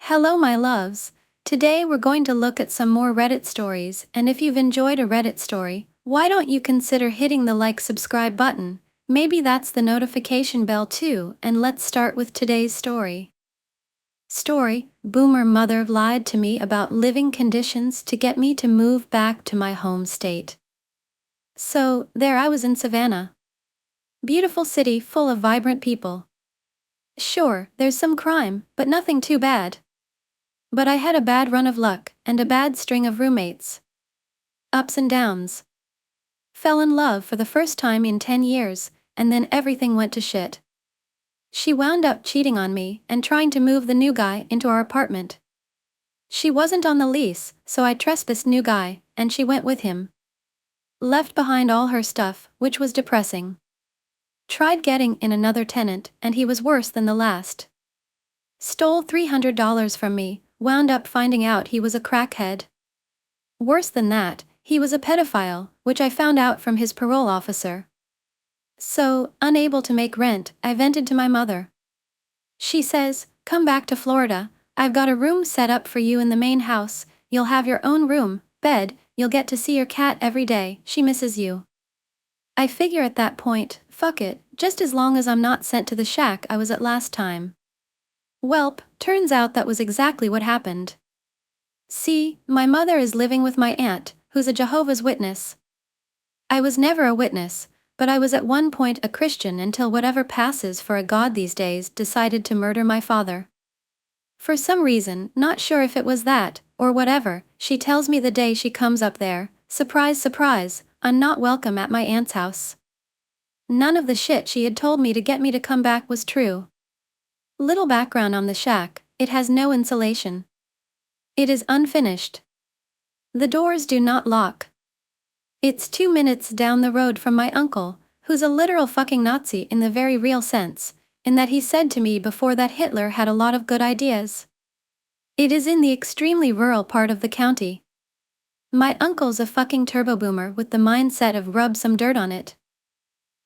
Hello, my loves. Today we're going to look at some more Reddit stories, and if you've enjoyed a Reddit story, why don't you consider hitting the subscribe button? Maybe that's the notification bell too, and let's start with today's story. Boomer mother lied to me about living conditions to get me to move back to my home state. So, there I was in Savannah. Beautiful city full of vibrant people. Sure, there's some crime, but nothing too bad. But I had a bad run of luck, and a bad string of roommates. Ups and downs. Fell in love for the first time in 10 years, and then everything went to shit. She wound up cheating on me and trying to move the new guy into our apartment. She wasn't on the lease, so I trespassed new guy, and she went with him. Left behind all her stuff, which was depressing. Tried getting in another tenant, and he was worse than the last. Stole $300 from me, wound up finding out he was a crackhead. Worse than that, he was a pedophile, which I found out from his parole officer. So, unable to make rent, I vented to my mother. She says, "Come back to Florida, I've got a room set up for you in the main house, you'll have your own room, bed, you'll get to see your cat every day, she misses you." I figure at that point, fuck it, just as long as I'm not sent to the shack I was at last time. Welp, turns out that was exactly what happened. See, my mother is living with my aunt, who's a Jehovah's Witness. I was never a witness, but I was at one point a Christian until whatever passes for a god these days decided to murder my father. For some reason, not sure if it was that, or whatever, she tells me the day she comes up there, surprise surprise, I'm not welcome at my aunt's house. None of the shit she had told me to get me to come back was true. Little background on the shack, it has no insulation. It is unfinished. The doors do not lock. It's 2 minutes down the road from my uncle, who's a literal fucking Nazi in the very real sense, in that he said to me before that Hitler had a lot of good ideas. It is in the extremely rural part of the county. My uncle's a fucking turbo boomer with the mindset of rub some dirt on it.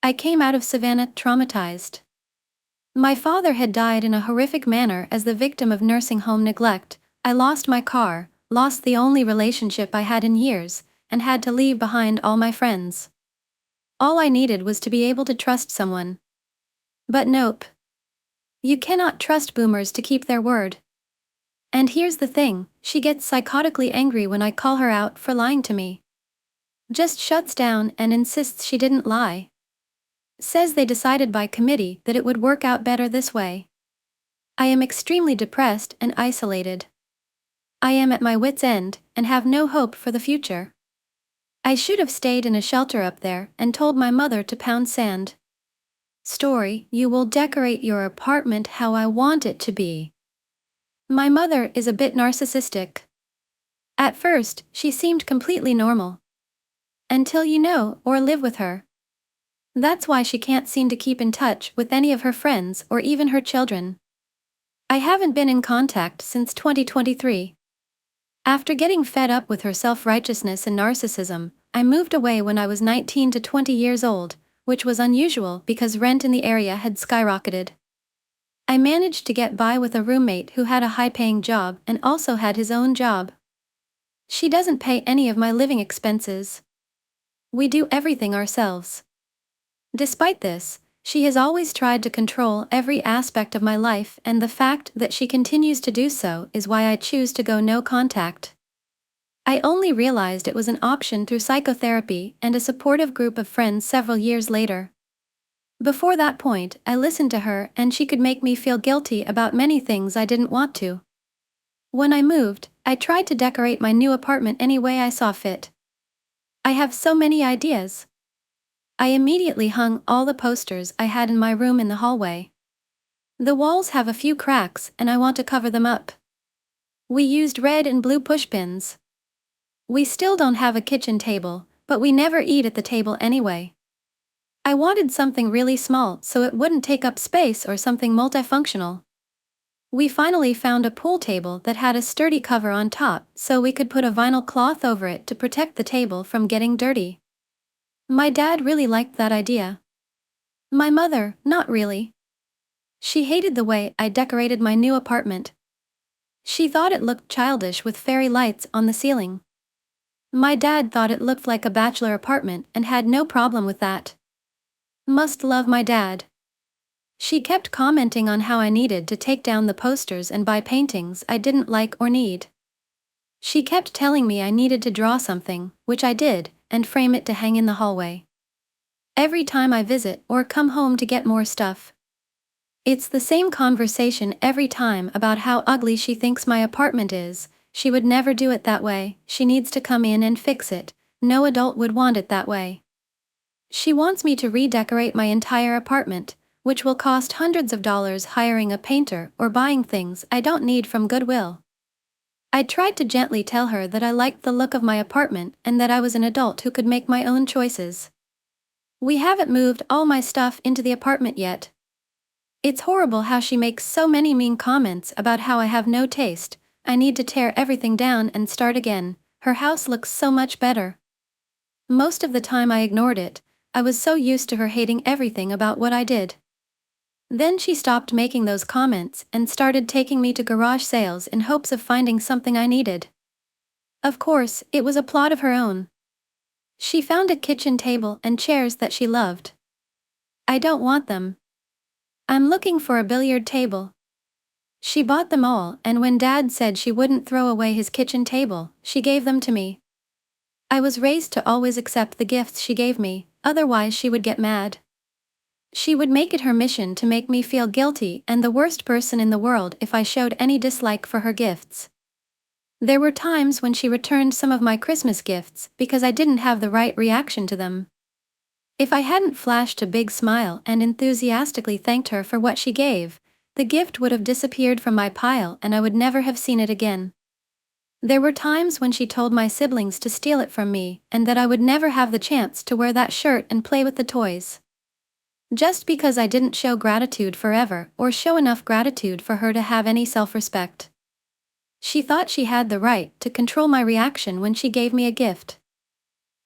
I came out of Savannah traumatized. My father had died in a horrific manner as the victim of nursing home neglect. I lost my car, lost the only relationship I had in years, and had to leave behind all my friends. All I needed was to be able to trust someone. But nope. You cannot trust boomers to keep their word. And here's the thing, she gets psychotically angry when I call her out for lying to me. Just shuts down and insists she didn't lie. Says they decided by committee that it would work out better this way. I am extremely depressed and isolated. I am at my wit's end, and have no hope for the future. I should have stayed in a shelter up there and told my mother to pound sand. You will decorate your apartment how I want it to be. My mother is a bit narcissistic. At first, she seemed completely normal. Until you know or live with her. That's why she can't seem to keep in touch with any of her friends or even her children. I haven't been in contact since 2023. After getting fed up with her self-righteousness and narcissism, I moved away when I was 19 to 20 years old, which was unusual because rent in the area had skyrocketed. I managed to get by with a roommate who had a high-paying job and also had his own job. She doesn't pay any of my living expenses. We do everything ourselves. Despite this, she has always tried to control every aspect of my life, and the fact that she continues to do so is why I choose to go no contact. I only realized it was an option through psychotherapy and a supportive group of friends several years later. Before that point, I listened to her and she could make me feel guilty about many things I didn't want to. When I moved, I tried to decorate my new apartment any way I saw fit. I have so many ideas. I immediately hung all the posters I had in my room in the hallway. The walls have a few cracks and I want to cover them up. We used red and blue pushpins. We still don't have a kitchen table, but we never eat at the table anyway. I wanted something really small so it wouldn't take up space or something multifunctional. We finally found a pool table that had a sturdy cover on top so we could put a vinyl cloth over it to protect the table from getting dirty. My dad really liked that idea. My mother, not really. She hated the way I decorated my new apartment. She thought it looked childish with fairy lights on the ceiling. My dad thought it looked like a bachelor apartment and had no problem with that. Must love my dad. She kept commenting on how I needed to take down the posters and buy paintings I didn't like or need. She kept telling me I needed to draw something, which I did, and frame it to hang in the hallway. Every time I visit or come home to get more stuff. It's the same conversation every time about how ugly she thinks my apartment is. She would never do it that way, she needs to come in and fix it. No adult would want it that way. She wants me to redecorate my entire apartment, which will cost hundreds of dollars hiring a painter or buying things I don't need from Goodwill. I tried to gently tell her that I liked the look of my apartment and that I was an adult who could make my own choices. We haven't moved all my stuff into the apartment yet. It's horrible how she makes so many mean comments about how I have no taste. I need to tear everything down and start again. Her house looks so much better. Most of the time I ignored it. I was so used to her hating everything about what I did. Then she stopped making those comments and started taking me to garage sales in hopes of finding something I needed. Of course, it was a plot of her own. She found a kitchen table and chairs that she loved. I don't want them. I'm looking for a billiard table. She bought them all, and when Dad said she wouldn't throw away his kitchen table, she gave them to me. I was raised to always accept the gifts she gave me, otherwise she would get mad. She would make it her mission to make me feel guilty and the worst person in the world if I showed any dislike for her gifts. There were times when she returned some of my Christmas gifts because I didn't have the right reaction to them. If I hadn't flashed a big smile and enthusiastically thanked her for what she gave, the gift would have disappeared from my pile and I would never have seen it again. There were times when she told my siblings to steal it from me and that I would never have the chance to wear that shirt and play with the toys. Just because I didn't show gratitude forever or show enough gratitude for her to have any self-respect. She thought she had the right to control my reaction when she gave me a gift.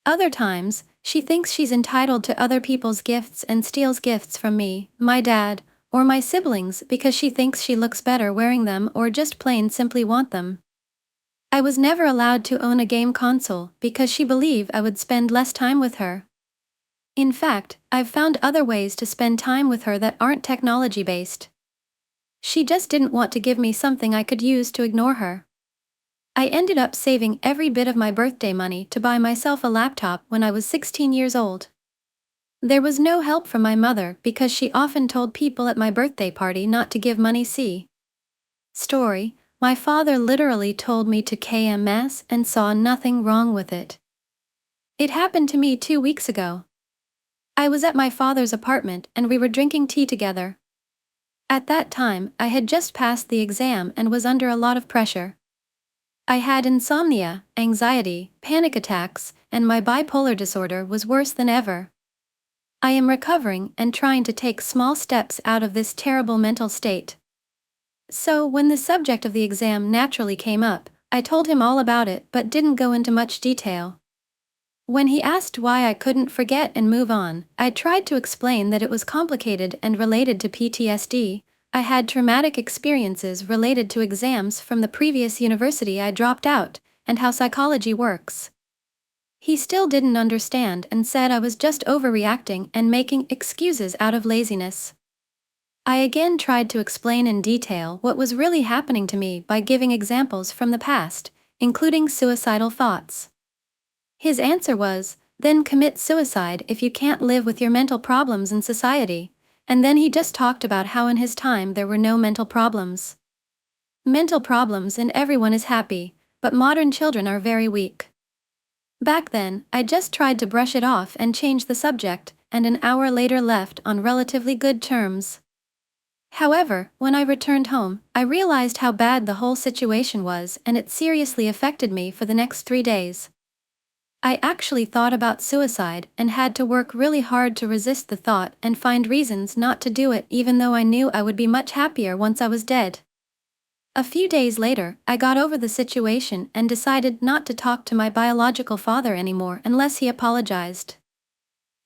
Other times, she thinks she's entitled to other people's gifts and steals gifts from me, my dad, or my siblings because she thinks she looks better wearing them or just plain simply want them. I was never allowed to own a game console because she believed I would spend less time with her. In fact, I've found other ways to spend time with her that aren't technology-based. She just didn't want to give me something I could use to ignore her. I ended up saving every bit of my birthday money to buy myself a laptop when I was 16 years old. There was no help from my mother because she often told people at my birthday party not to give money. Story, my father literally told me to KMS and saw nothing wrong with it. It happened to me 2 weeks ago. I was at my father's apartment and we were drinking tea together. At that time, I had just passed the exam and was under a lot of pressure. I had insomnia, anxiety, panic attacks, and my bipolar disorder was worse than ever. I am recovering and trying to take small steps out of this terrible mental state. So, when the subject of the exam naturally came up, I told him all about it but didn't go into much detail. When he asked why I couldn't forget and move on, I tried to explain that it was complicated and related to PTSD. I had traumatic experiences related to exams from the previous university I dropped out, and how psychology works. He still didn't understand and said I was just overreacting and making excuses out of laziness. I again tried to explain in detail what was really happening to me by giving examples from the past, including suicidal thoughts. His answer was, then commit suicide if you can't live with your mental problems in society, and then he just talked about how in his time there were no mental problems. Mental problems and everyone is happy, but modern children are very weak. Back then, I just tried to brush it off and change the subject, and an hour later left on relatively good terms. However, when I returned home, I realized how bad the whole situation was and it seriously affected me for the next 3 days. I actually thought about suicide and had to work really hard to resist the thought and find reasons not to do it even though I knew I would be much happier once I was dead. A few days later, I got over the situation and decided not to talk to my biological father anymore unless he apologized.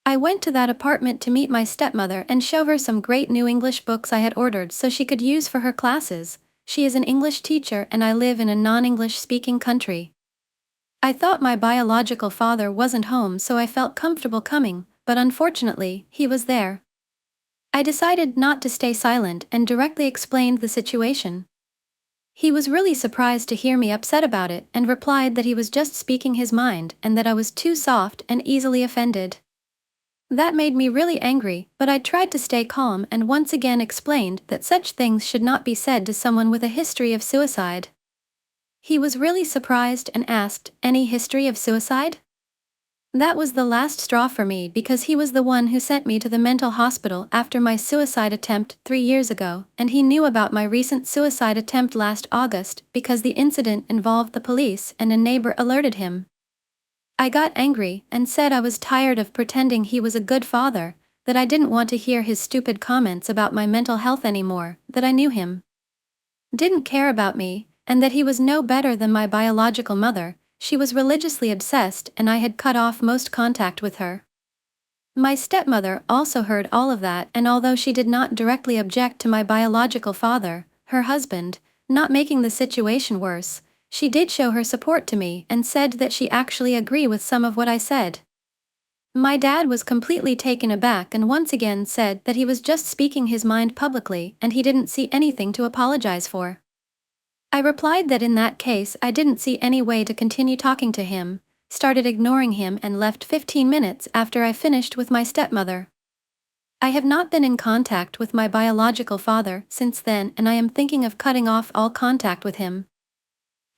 I went to that apartment to meet my stepmother and show her some great new English books I had ordered so she could use for her classes. She is an English teacher and I live in a non-English speaking country. I thought my biological father wasn't home, so I felt comfortable coming, but unfortunately, he was there. I decided not to stay silent and directly explained the situation. He was really surprised to hear me upset about it and replied that he was just speaking his mind and that I was too soft and easily offended. That made me really angry, but I tried to stay calm and once again explained that such things should not be said to someone with a history of suicide. He was really surprised and asked, "Any history of suicide?" That was the last straw for me because he was the one who sent me to the mental hospital after my suicide attempt 3 years ago, and he knew about my recent suicide attempt last August because the incident involved the police and a neighbor alerted him. I got angry and said I was tired of pretending he was a good father, that I didn't want to hear his stupid comments about my mental health anymore, that I knew him didn't care about me, and that he was no better than my biological mother. She was religiously obsessed and I had cut off most contact with her. My stepmother also heard all of that, and although she did not directly object to my biological father, her husband, not making the situation worse, she did show her support to me and said that she actually agreed with some of what I said. My dad was completely taken aback and once again said that he was just speaking his mind publicly and he didn't see anything to apologize for. I replied that in that case I didn't see any way to continue talking to him, started ignoring him and left 15 minutes after I finished with my stepmother. I have not been in contact with my biological father since then and I am thinking of cutting off all contact with him.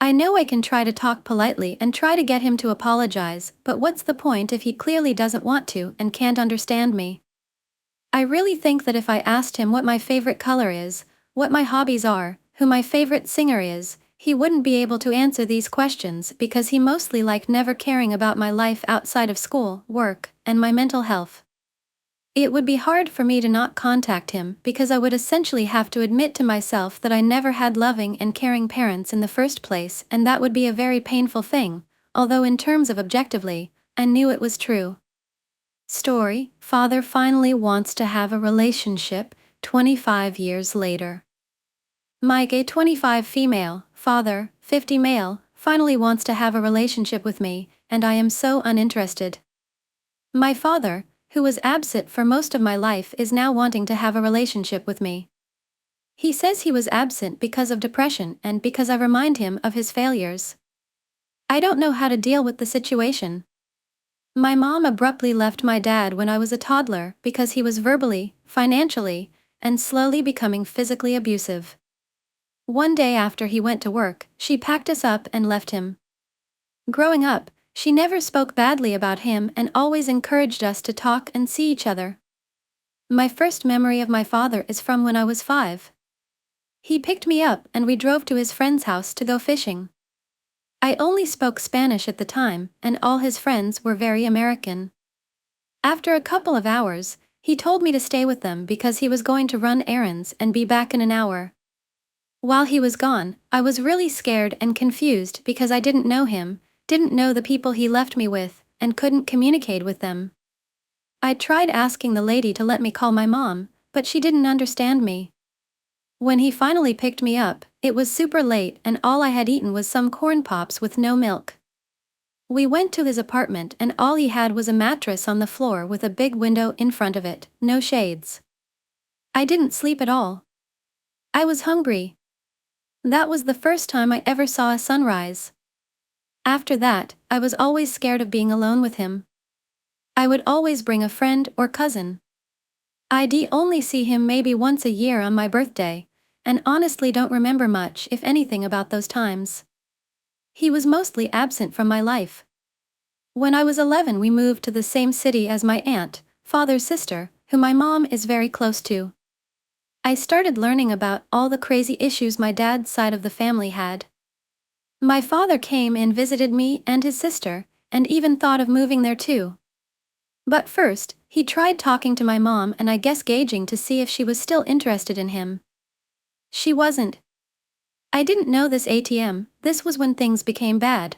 I know I can try to talk politely and try to get him to apologize, but what's the point if he clearly doesn't want to and can't understand me? I really think that if I asked him what my favorite color is, what my hobbies are, who my favorite singer is, he wouldn't be able to answer these questions because he mostly liked never caring about my life outside of school, work, and my mental health. It would be hard for me to not contact him because I would essentially have to admit to myself that I never had loving and caring parents in the first place, and that would be a very painful thing, although in terms of objectively, I knew it was true. Story: Father finally wants to have a relationship, 25 years later. Mike, a 25 female, father, 50 male, finally wants to have a relationship with me, and I am so uninterested. My father, who was absent for most of my life, is now wanting to have a relationship with me. He says he was absent because of depression and because I remind him of his failures. I don't know how to deal with the situation. My mom abruptly left my dad when I was a toddler because he was verbally, financially, and slowly becoming physically abusive. One day after he went to work, she packed us up and left him. Growing up, she never spoke badly about him and always encouraged us to talk and see each other. My first memory of my father is from when I was 5. He picked me up and we drove to his friend's house to go fishing. I only spoke Spanish at the time, and all his friends were very American. After a couple of hours, he told me to stay with them because he was going to run errands and be back in an hour. While he was gone, I was really scared and confused because I didn't know him, didn't know the people he left me with, and couldn't communicate with them. I tried asking the lady to let me call my mom, but she didn't understand me. When he finally picked me up, it was super late and all I had eaten was some corn pops with no milk. We went to his apartment and all he had was a mattress on the floor with a big window in front of it, no shades. I didn't sleep at all. I was hungry. That was the first time I ever saw a sunrise. After that, I was always scared of being alone with him. I would always bring a friend or cousin. I'd only see him maybe once a year on my birthday, and honestly don't remember much, if anything, about those times. He was mostly absent from my life. When I was 11, we moved to the same city as my aunt, father's sister, who my mom is very close to. I started learning about all the crazy issues my dad's side of the family had. My father came and visited me and his sister, and even thought of moving there too. But first, he tried talking to my mom and I guess gauging to see if she was still interested in him. She wasn't. I didn't know this ATM, this was when things became bad.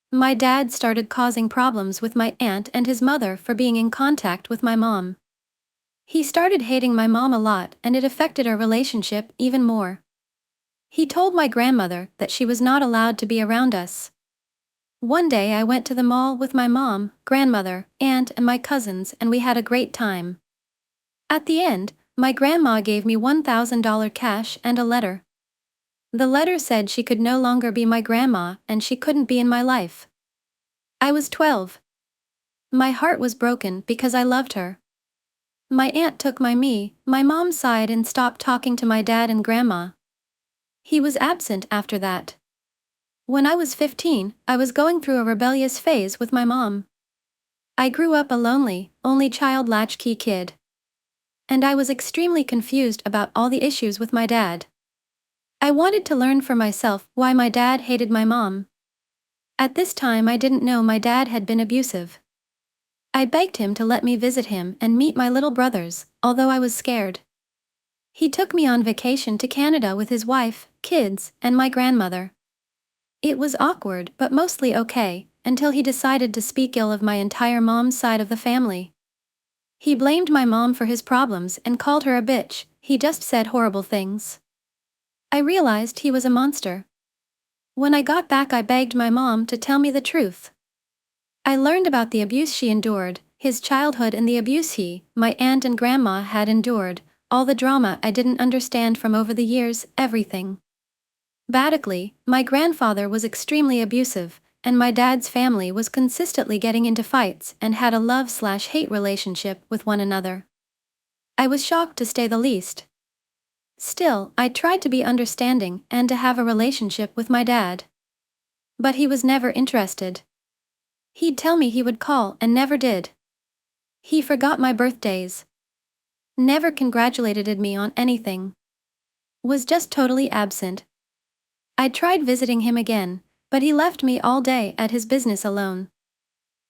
My dad started causing problems with my aunt and his mother for being in contact with my mom. He started hating my mom a lot and it affected our relationship even more. He told my grandmother that she was not allowed to be around us. One day I went to the mall with my mom, grandmother, aunt and my cousins and we had a great time. At the end, my grandma gave me $1,000 cash and a letter. The letter said she could no longer be my grandma and she couldn't be in my life. I was 12. My heart was broken because I loved her. My aunt took my mom's side and stopped talking to my dad and grandma. He was absent after that. When I was 15, I was going through a rebellious phase with my mom. I grew up a lonely, only child latchkey kid. And I was extremely confused about all the issues with my dad. I wanted to learn for myself why my dad hated my mom. At this time I didn't know my dad had been abusive. I begged him to let me visit him and meet my little brothers, although I was scared. He took me on vacation to Canada with his wife, kids, and my grandmother. It was awkward but mostly okay, until he decided to speak ill of my entire mom's side of the family. He blamed my mom for his problems and called her a bitch. He just said horrible things. I realized he was a monster. When I got back I begged my mom to tell me the truth. I learned about the abuse she endured, his childhood and the abuse my aunt and grandma had endured, all the drama I didn't understand from over the years, everything. Basically, my grandfather was extremely abusive, and my dad's family was consistently getting into fights and had a love/hate relationship with one another. I was shocked to say the least. Still, I tried to be understanding and to have a relationship with my dad. But he was never interested. He'd tell me he would call and never did. He forgot my birthdays. Never congratulated me on anything. Was just totally absent. I tried visiting him again, but he left me all day at his business alone.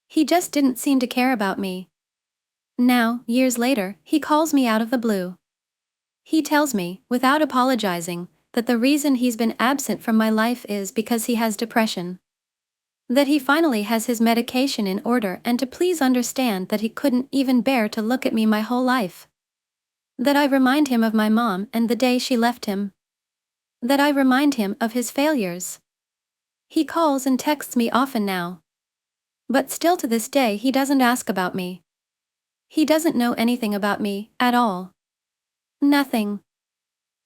He just didn't seem to care about me. Now, years later, he calls me out of the blue. He tells me, without apologizing, that the reason he's been absent from my life is because he has depression. That he finally has his medication in order and to please understand that he couldn't even bear to look at me my whole life. That I remind him of my mom and the day she left him. That I remind him of his failures. He calls and texts me often now. But still to this day he doesn't ask about me. He doesn't know anything about me, at all. Nothing.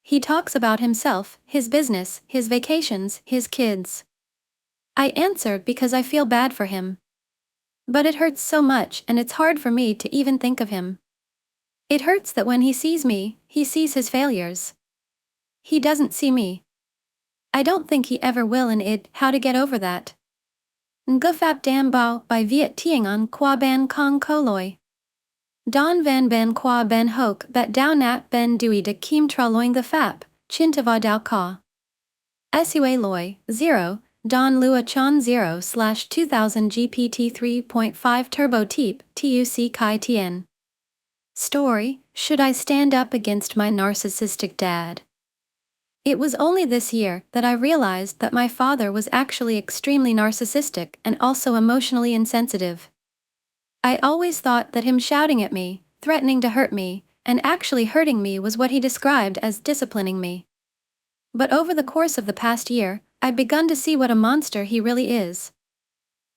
He talks about himself, his business, his vacations, his kids. I answer because I feel bad for him. But it hurts so much and it's hard for me to even think of him. It hurts that when he sees me, he sees his failures. He doesn't see me. I don't think he ever will and how to get over that. Ngufap dam bao by Viet Tieng an qua ban kong koloi. Don van ben qua ben hoke bat dao nat ben dui de kim tra loing the fap, chintava dao ka. Sua loi, 0, Don Lua Chan 0/2000 GPT 3.5 Turbo Teep, TUC Kai Tien. Story: Should I stand up against my narcissistic dad? It was only this year that I realized that my father was actually extremely narcissistic and also emotionally insensitive. I always thought that him shouting at me, threatening to hurt me, and actually hurting me was what he described as disciplining me. But over the course of the past year, I'd begun to see what a monster he really is.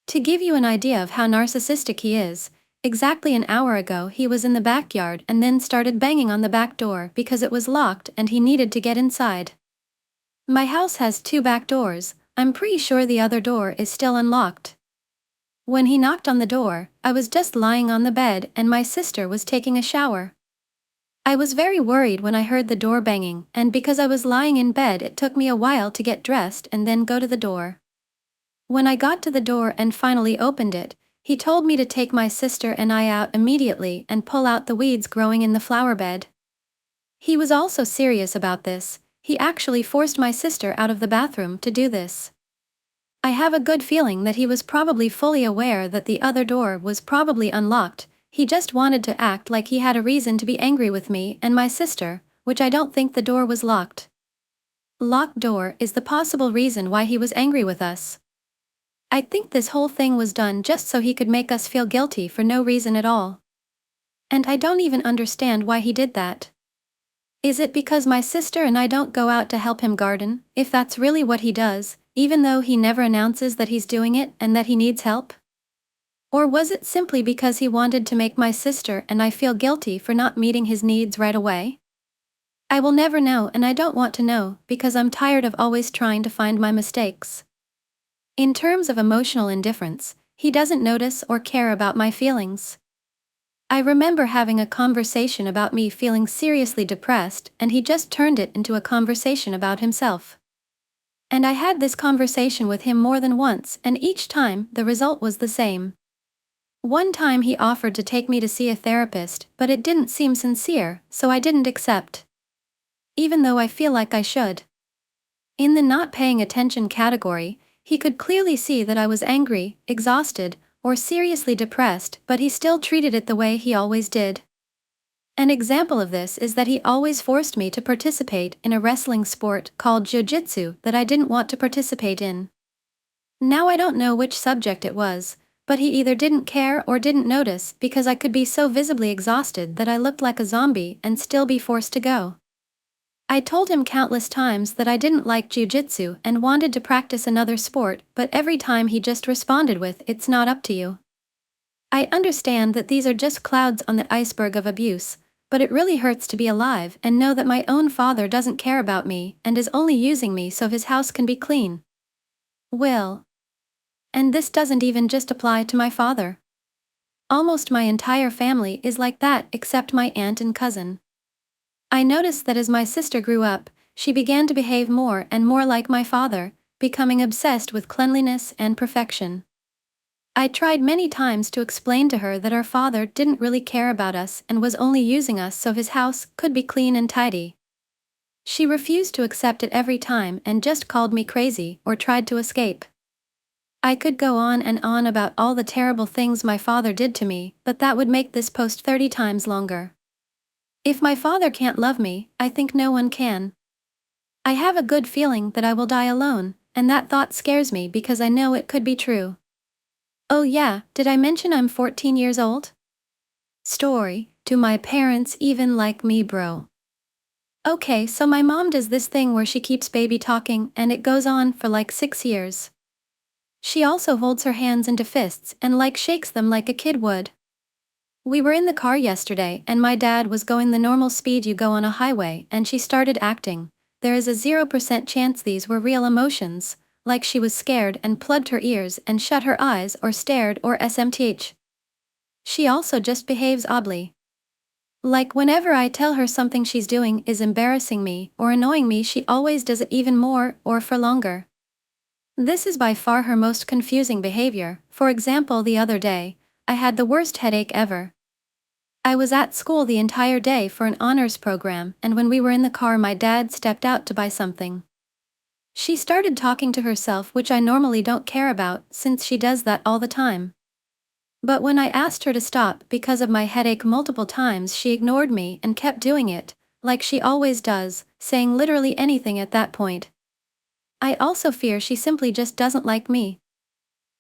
To give you an idea of how narcissistic he is, exactly an hour ago he was in the backyard and then started banging on the back door because it was locked and he needed to get inside. My house has 2 back doors, I'm pretty sure the other door is still unlocked. When he knocked on the door, I was just lying on the bed and my sister was taking a shower. I was very worried when I heard the door banging, and because I was lying in bed it took me a while to get dressed and then go to the door. When I got to the door and finally opened it, he told me to take my sister and I out immediately and pull out the weeds growing in the flower bed. He was also serious about this. He actually forced my sister out of the bathroom to do this. I have a good feeling that he was probably fully aware that the other door was probably unlocked. He just wanted to act like he had a reason to be angry with me and my sister, which I don't think the door was locked. Locked door is the possible reason why he was angry with us. I think this whole thing was done just so he could make us feel guilty for no reason at all. And I don't even understand why he did that. Is it because my sister and I don't go out to help him garden, if that's really what he does, even though he never announces that he's doing it and that he needs help? Or was it simply because he wanted to make my sister and I feel guilty for not meeting his needs right away? I will never know, and I don't want to know, because I'm tired of always trying to find my mistakes. In terms of emotional indifference, he doesn't notice or care about my feelings. I remember having a conversation about me feeling seriously depressed, and he just turned it into a conversation about himself. And I had this conversation with him more than once, and each time, the result was the same. One time he offered to take me to see a therapist, but it didn't seem sincere, so I didn't accept. Even though I feel like I should. In the not paying attention category, he could clearly see that I was angry, exhausted, or seriously depressed, but he still treated it the way he always did. An example of this is that he always forced me to participate in a wrestling sport called jiu-jitsu that I didn't want to participate in. Now I don't know which subject it was, but he either didn't care or didn't notice because I could be so visibly exhausted that I looked like a zombie and still be forced to go. I told him countless times that I didn't like jiu-jitsu and wanted to practice another sport, but every time he just responded with, "It's not up to you." I understand that these are just clouds on the iceberg of abuse, but it really hurts to be alive and know that my own father doesn't care about me and is only using me so his house can be clean. Will. And this doesn't even just apply to my father. Almost my entire family is like that except my aunt and cousin. I noticed that as my sister grew up, she began to behave more and more like my father, becoming obsessed with cleanliness and perfection. I tried many times to explain to her that our father didn't really care about us and was only using us so his house could be clean and tidy. She refused to accept it every time and just called me crazy or tried to escape. I could go on and on about all the terrible things my father did to me, but that would make this post 30 times longer. If my father can't love me, I think no one can. I have a good feeling that I will die alone, and that thought scares me because I know it could be true. Oh yeah, did I mention I'm 14 years old? Story, do my parents even like me, bro? Okay, so my mom does this thing where she keeps baby talking and it goes on for like 6 years. She also holds her hands into fists and shakes them like a kid would. We were in the car yesterday and my dad was going the normal speed you go on a highway and she started acting. There is a 0% chance these were real emotions, like she was scared and plugged her ears and shut her eyes or stared or SMTH. She also just behaves oddly. Like whenever I tell her something she's doing is embarrassing me or annoying me, she always does it even more or for longer. This is by far her most confusing behavior. For example, the other day, I had the worst headache ever. I was at school the entire day for an honors program, and when we were in the car, my dad stepped out to buy something. She started talking to herself, which I normally don't care about since she does that all the time. But when I asked her to stop because of my headache multiple times, she ignored me and kept doing it, like she always does, saying literally anything at that point. I also fear she simply just doesn't like me.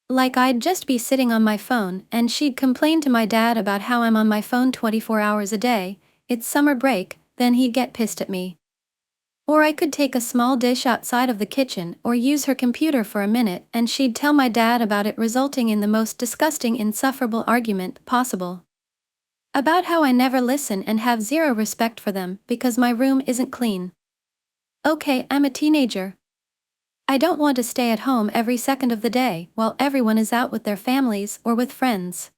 Like I'd just be sitting on my phone and she'd complain to my dad about how I'm on my phone 24 hours a day, it's summer break, then he'd get pissed at me. Or I could take a small dish outside of the kitchen or use her computer for a minute and she'd tell my dad about it, resulting in the most disgusting, insufferable argument possible. About how I never listen and have zero respect for them because my room isn't clean. Okay, I'm a teenager. I don't want to stay at home every second of the day while everyone is out with their families or with friends.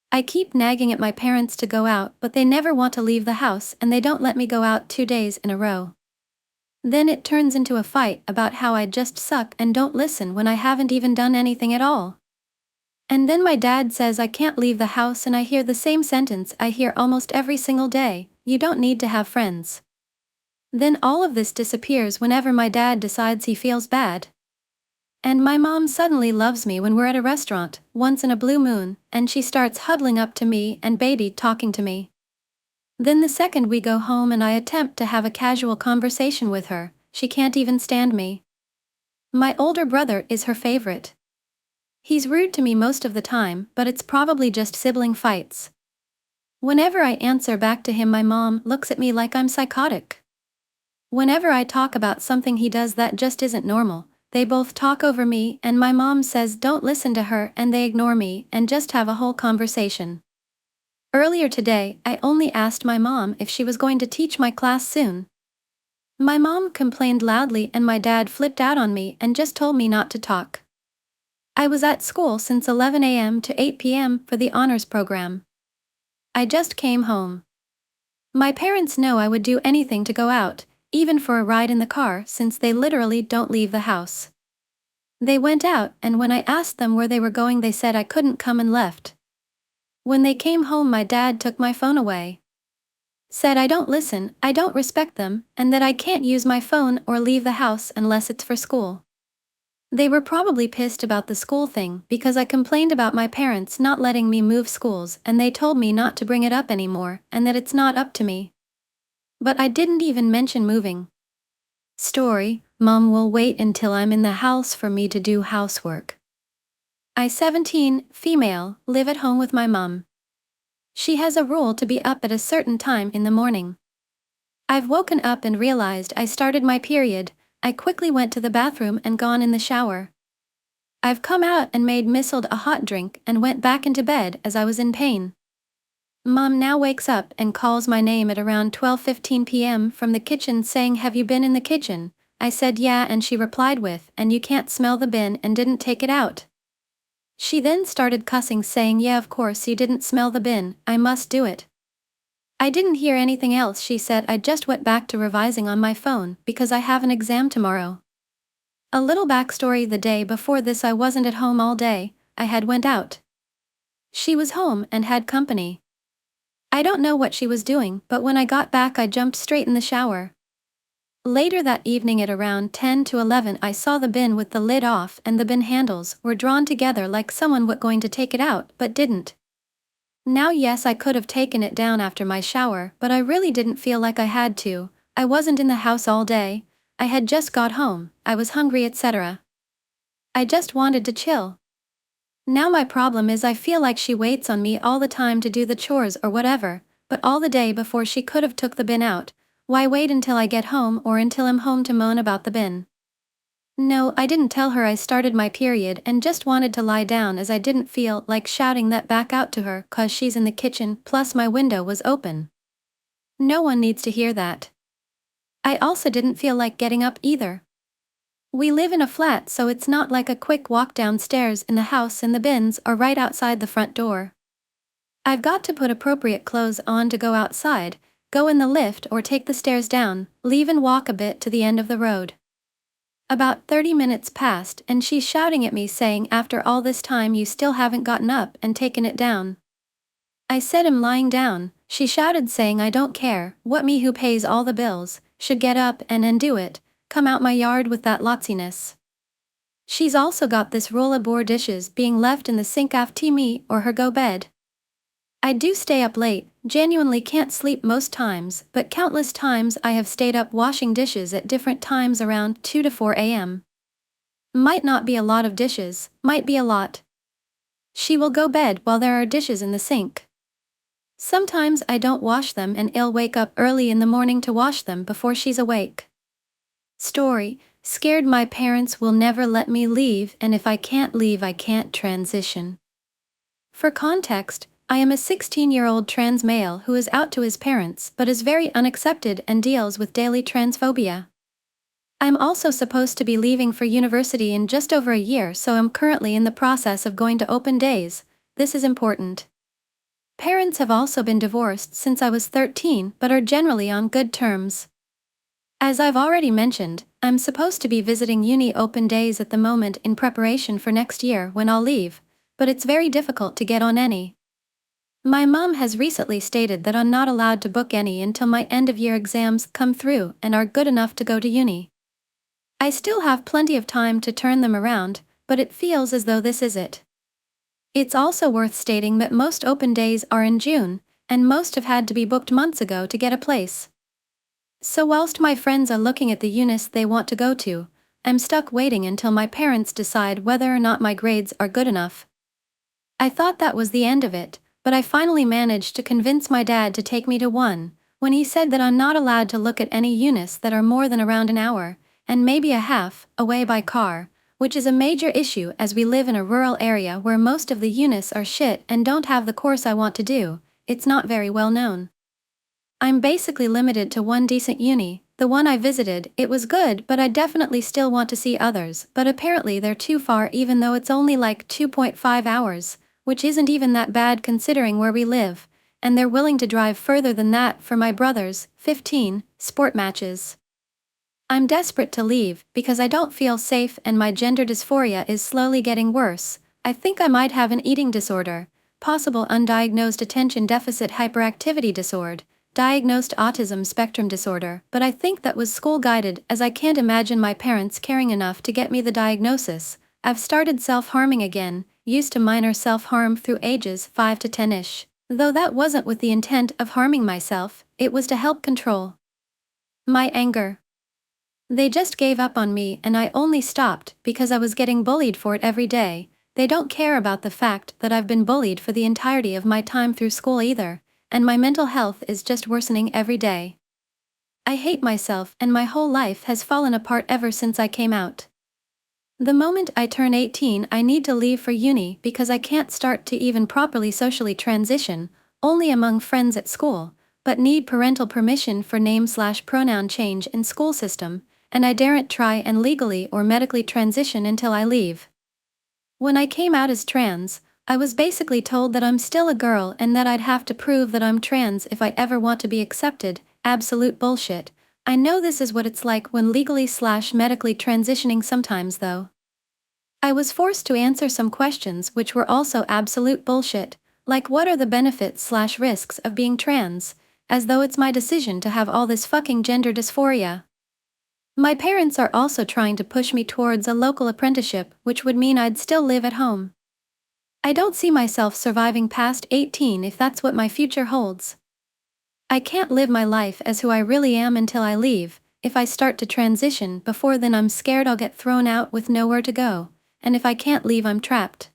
I keep nagging at my parents to go out, but they never want to leave the house and they don't let me go out 2 days in a row. Then it turns into a fight about how I just suck and don't listen when I haven't even done anything at all. And then my dad says I can't leave the house and I hear the same sentence I hear almost every single day: you don't need to have friends. Then all of this disappears whenever my dad decides he feels bad. And my mom suddenly loves me when we're at a restaurant, once in a blue moon, and she starts huddling up to me and baby talking to me. Then the second we go home and I attempt to have a casual conversation with her, she can't even stand me. My older brother is her favorite. He's rude to me most of the time, but it's probably just sibling fights. Whenever I answer back to him, my mom looks at me like I'm psychotic. Whenever I talk about something he does that just isn't normal, they both talk over me and my mom says don't listen to her and they ignore me and just have a whole conversation. Earlier today, I only asked my mom if she was going to teach my class soon. My mom complained loudly and my dad flipped out on me and just told me not to talk. I was at school since 11 a.m. to 8 p.m. for the honors program. I just came home. My parents know I would do anything to go out, even for a ride in the car, since they literally don't leave the house. They went out, and when I asked them where they were going, they said I couldn't come and left. When they came home, my dad took my phone away. Said I don't listen, I don't respect them, and that I can't use my phone or leave the house unless it's for school. They were probably pissed about the school thing because I complained about my parents not letting me move schools, and they told me not to bring it up anymore and that it's not up to me. But I didn't even mention moving. Story: Mom will wait until I'm in the house for me to do housework. I 17, female, live at home with my mom. She has a rule to be up at a certain time in the morning. I've woken up and realized I started my period. I quickly went to the bathroom and gone in the shower. I've come out and made Mistled a hot drink and went back into bed as I was in pain. Mom now wakes up and calls my name at around 12:15 p.m. from the kitchen saying, "Have you been in the kitchen?" I said yeah, and she replied with, "And you can't smell the bin and didn't take it out." She then started cussing, saying, "Yeah, of course you didn't smell the bin, I must do it." I didn't hear anything else she said. I just went back to revising on my phone because I have an exam tomorrow. A little backstory: the day before this I wasn't at home all day, I had went out. She was home and had company. I don't know what she was doing, but when I got back I jumped straight in the shower. Later that evening at around 10 to 11 I saw the bin with the lid off and the bin handles were drawn together like someone was going to take it out but didn't. Now yes, I could have taken it down after my shower, but I really didn't feel like I had to. I wasn't in the house all day, I had just got home, I was hungry, etc. I just wanted to chill. Now my problem is I feel like she waits on me all the time to do the chores or whatever, but all the day before she could have took the bin out. Why wait until I get home or until I'm home to moan about the bin? No, I didn't tell her I started my period and just wanted to lie down, as I didn't feel like shouting that back out to her cause she's in the kitchen, plus my window was open. No one needs to hear that. I also didn't feel like getting up either. We live in a flat, so it's not like a quick walk downstairs in the house, and the bins are right outside the front door. I've got to put appropriate clothes on to go outside, go in the lift or take the stairs down, leave and walk a bit to the end of the road. About 30 minutes passed and she's shouting at me saying, "After all this time you still haven't gotten up and taken it down." I said I'm lying down. She shouted saying, "I don't care, what me who pays all the bills, should get up and do it, come out my yard with that lotsiness." She's also got this rule aboard dishes being left in the sink after me or her go bed. I do stay up late, genuinely can't sleep most times, but countless times I have stayed up washing dishes at different times around 2 to 4 a.m. Might not be a lot of dishes, might be a lot. She will go bed while there are dishes in the sink. Sometimes I don't wash them and I'll wake up early in the morning to wash them before she's awake. Story: scared my parents will never let me leave, and if I can't leave I can't transition. For context, I am a 16-year-old trans male who is out to his parents but is very unaccepted and deals with daily transphobia. I'm also supposed to be leaving for university in just over a year, so I'm currently in the process of going to open days. This is important. Parents have also been divorced since I was 13 but are generally on good terms. As I've already mentioned, I'm supposed to be visiting uni open days at the moment in preparation for next year when I'll leave, but it's very difficult to get on any. My mom has recently stated that I'm not allowed to book any until my end-of-year exams come through and are good enough to go to uni. I still have plenty of time to turn them around, but it feels as though this is it. It's also worth stating that most open days are in June, and most have had to be booked months ago to get a place. So whilst my friends are looking at the unis they want to go to, I'm stuck waiting until my parents decide whether or not my grades are good enough. I thought that was the end of it, but I finally managed to convince my dad to take me to one, when he said that I'm not allowed to look at any units that are more than around an hour, and maybe a half, away by car, which is a major issue as we live in a rural area where most of the units are shit and don't have the course I want to do. It's not very well known. I'm basically limited to one decent uni. The one I visited, it was good, but I definitely still want to see others, but apparently they're too far even though it's only like 2.5 hours, which isn't even that bad considering where we live, and they're willing to drive further than that for my brother's 15 sport matches. I'm desperate to leave because I don't feel safe and my gender dysphoria is slowly getting worse. I think I might have an eating disorder, possible undiagnosed attention deficit hyperactivity disorder, diagnosed autism spectrum disorder, but I think that was school-guided as I can't imagine my parents caring enough to get me the diagnosis. I've started self-harming again, used to minor self-harm through ages 5 to 10-ish. Though that wasn't with the intent of harming myself, it was to help control my anger. They just gave up on me and I only stopped because I was getting bullied for it every day. They don't care about the fact that I've been bullied for the entirety of my time through school either, and my mental health is just worsening every day. I hate myself and my whole life has fallen apart ever since I came out. The moment I turn 18 I need to leave for uni because I can't start to even properly socially transition, only among friends at school, but need parental permission for name/pronoun change in school system, and I daren't try and legally or medically transition until I leave. When I came out as trans, I was basically told that I'm still a girl and that I'd have to prove that I'm trans if I ever want to be accepted. Absolute bullshit. I know this is what it's like when legally/medically transitioning sometimes though. I was forced to answer some questions which were also absolute bullshit, like what are the benefits/risks of being trans, as though it's my decision to have all this fucking gender dysphoria. My parents are also trying to push me towards a local apprenticeship, which would mean I'd still live at home. I don't see myself surviving past 18 if that's what my future holds. I can't live my life as who I really am until I leave. If I start to transition before then I'm scared I'll get thrown out with nowhere to go, and if I can't leave I'm trapped.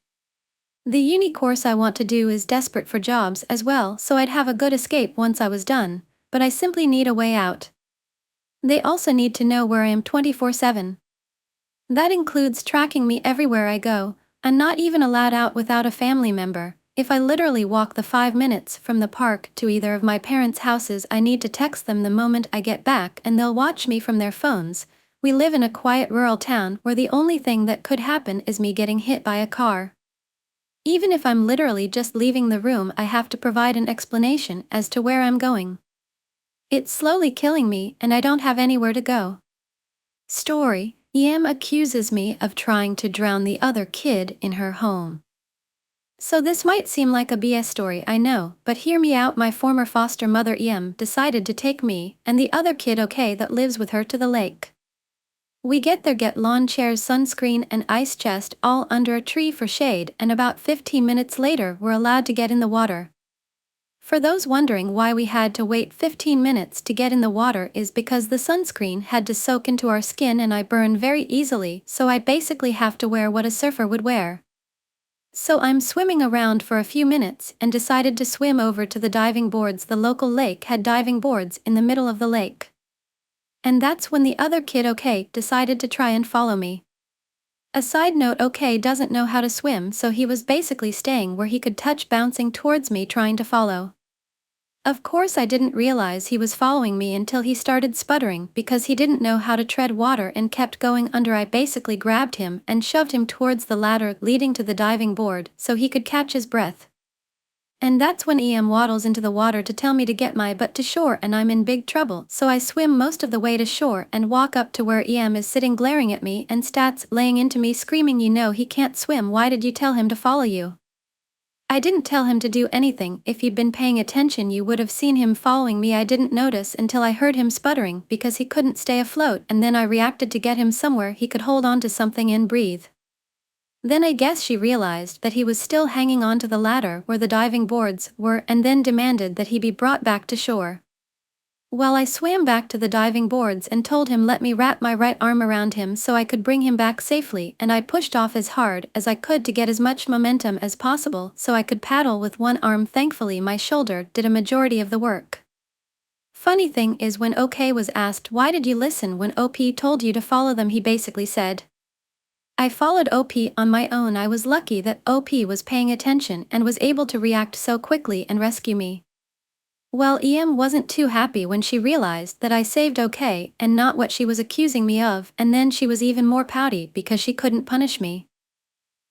The uni course I want to do is desperate for jobs as well, so I'd have a good escape once I was done, but I simply need a way out. They also need to know where I am 24/7. That includes tracking me everywhere I go. I'm not even allowed out without a family member. If I literally walk the 5 minutes from the park to either of my parents' houses I need to text them the moment I get back and they'll watch me from their phones. We live in a quiet rural town where the only thing that could happen is me getting hit by a car. Even if I'm literally just leaving the room I have to provide an explanation as to where I'm going. It's slowly killing me and I don't have anywhere to go. Story: Em accuses me of trying to drown the other kid in her home. So this might seem like a BS story, I know, but hear me out. My former foster mother Em decided to take me and the other kid that lives with her to the lake. We get there, get lawn chairs, sunscreen and ice chest all under a tree for shade, and about 15 minutes later we're allowed to get in the water. For those wondering why we had to wait 15 minutes to get in the water is because the sunscreen had to soak into our skin and I burn very easily, so I basically have to wear what a surfer would wear. So I'm swimming around for a few minutes and decided to swim over to the diving boards. The local lake had diving boards in the middle of the lake. And that's when the other kid decided to try and follow me. A side note, doesn't know how to swim, so he was basically staying where he could touch, bouncing towards me trying to follow. Of course I didn't realize he was following me until he started sputtering because he didn't know how to tread water and kept going under. I basically grabbed him and shoved him towards the ladder leading to the diving board so he could catch his breath. And that's when Em waddles into the water to tell me to get my butt to shore and I'm in big trouble, so I swim most of the way to shore and walk up to where Em is sitting glaring at me and Stats laying into me screaming, "You know he can't swim, why did you tell him to follow you?" I didn't tell him to do anything. If you'd been paying attention you would have seen him following me. I didn't notice until I heard him sputtering because he couldn't stay afloat, and then I reacted to get him somewhere he could hold on to something and breathe. Then I guess she realized that he was still hanging onto the ladder where the diving boards were and then demanded that he be brought back to shore. Well, I swam back to the diving boards and told him let me wrap my right arm around him so I could bring him back safely, and I pushed off as hard as I could to get as much momentum as possible so I could paddle with one arm. Thankfully, my shoulder did a majority of the work. Funny thing is, when OK was asked why did you listen when OP told you to follow them, he basically said, I followed OP on my own. I was lucky that OP was paying attention and was able to react so quickly and rescue me. Well, EM wasn't too happy when she realized that I saved OK and not what she was accusing me of, and then she was even more pouty because she couldn't punish me.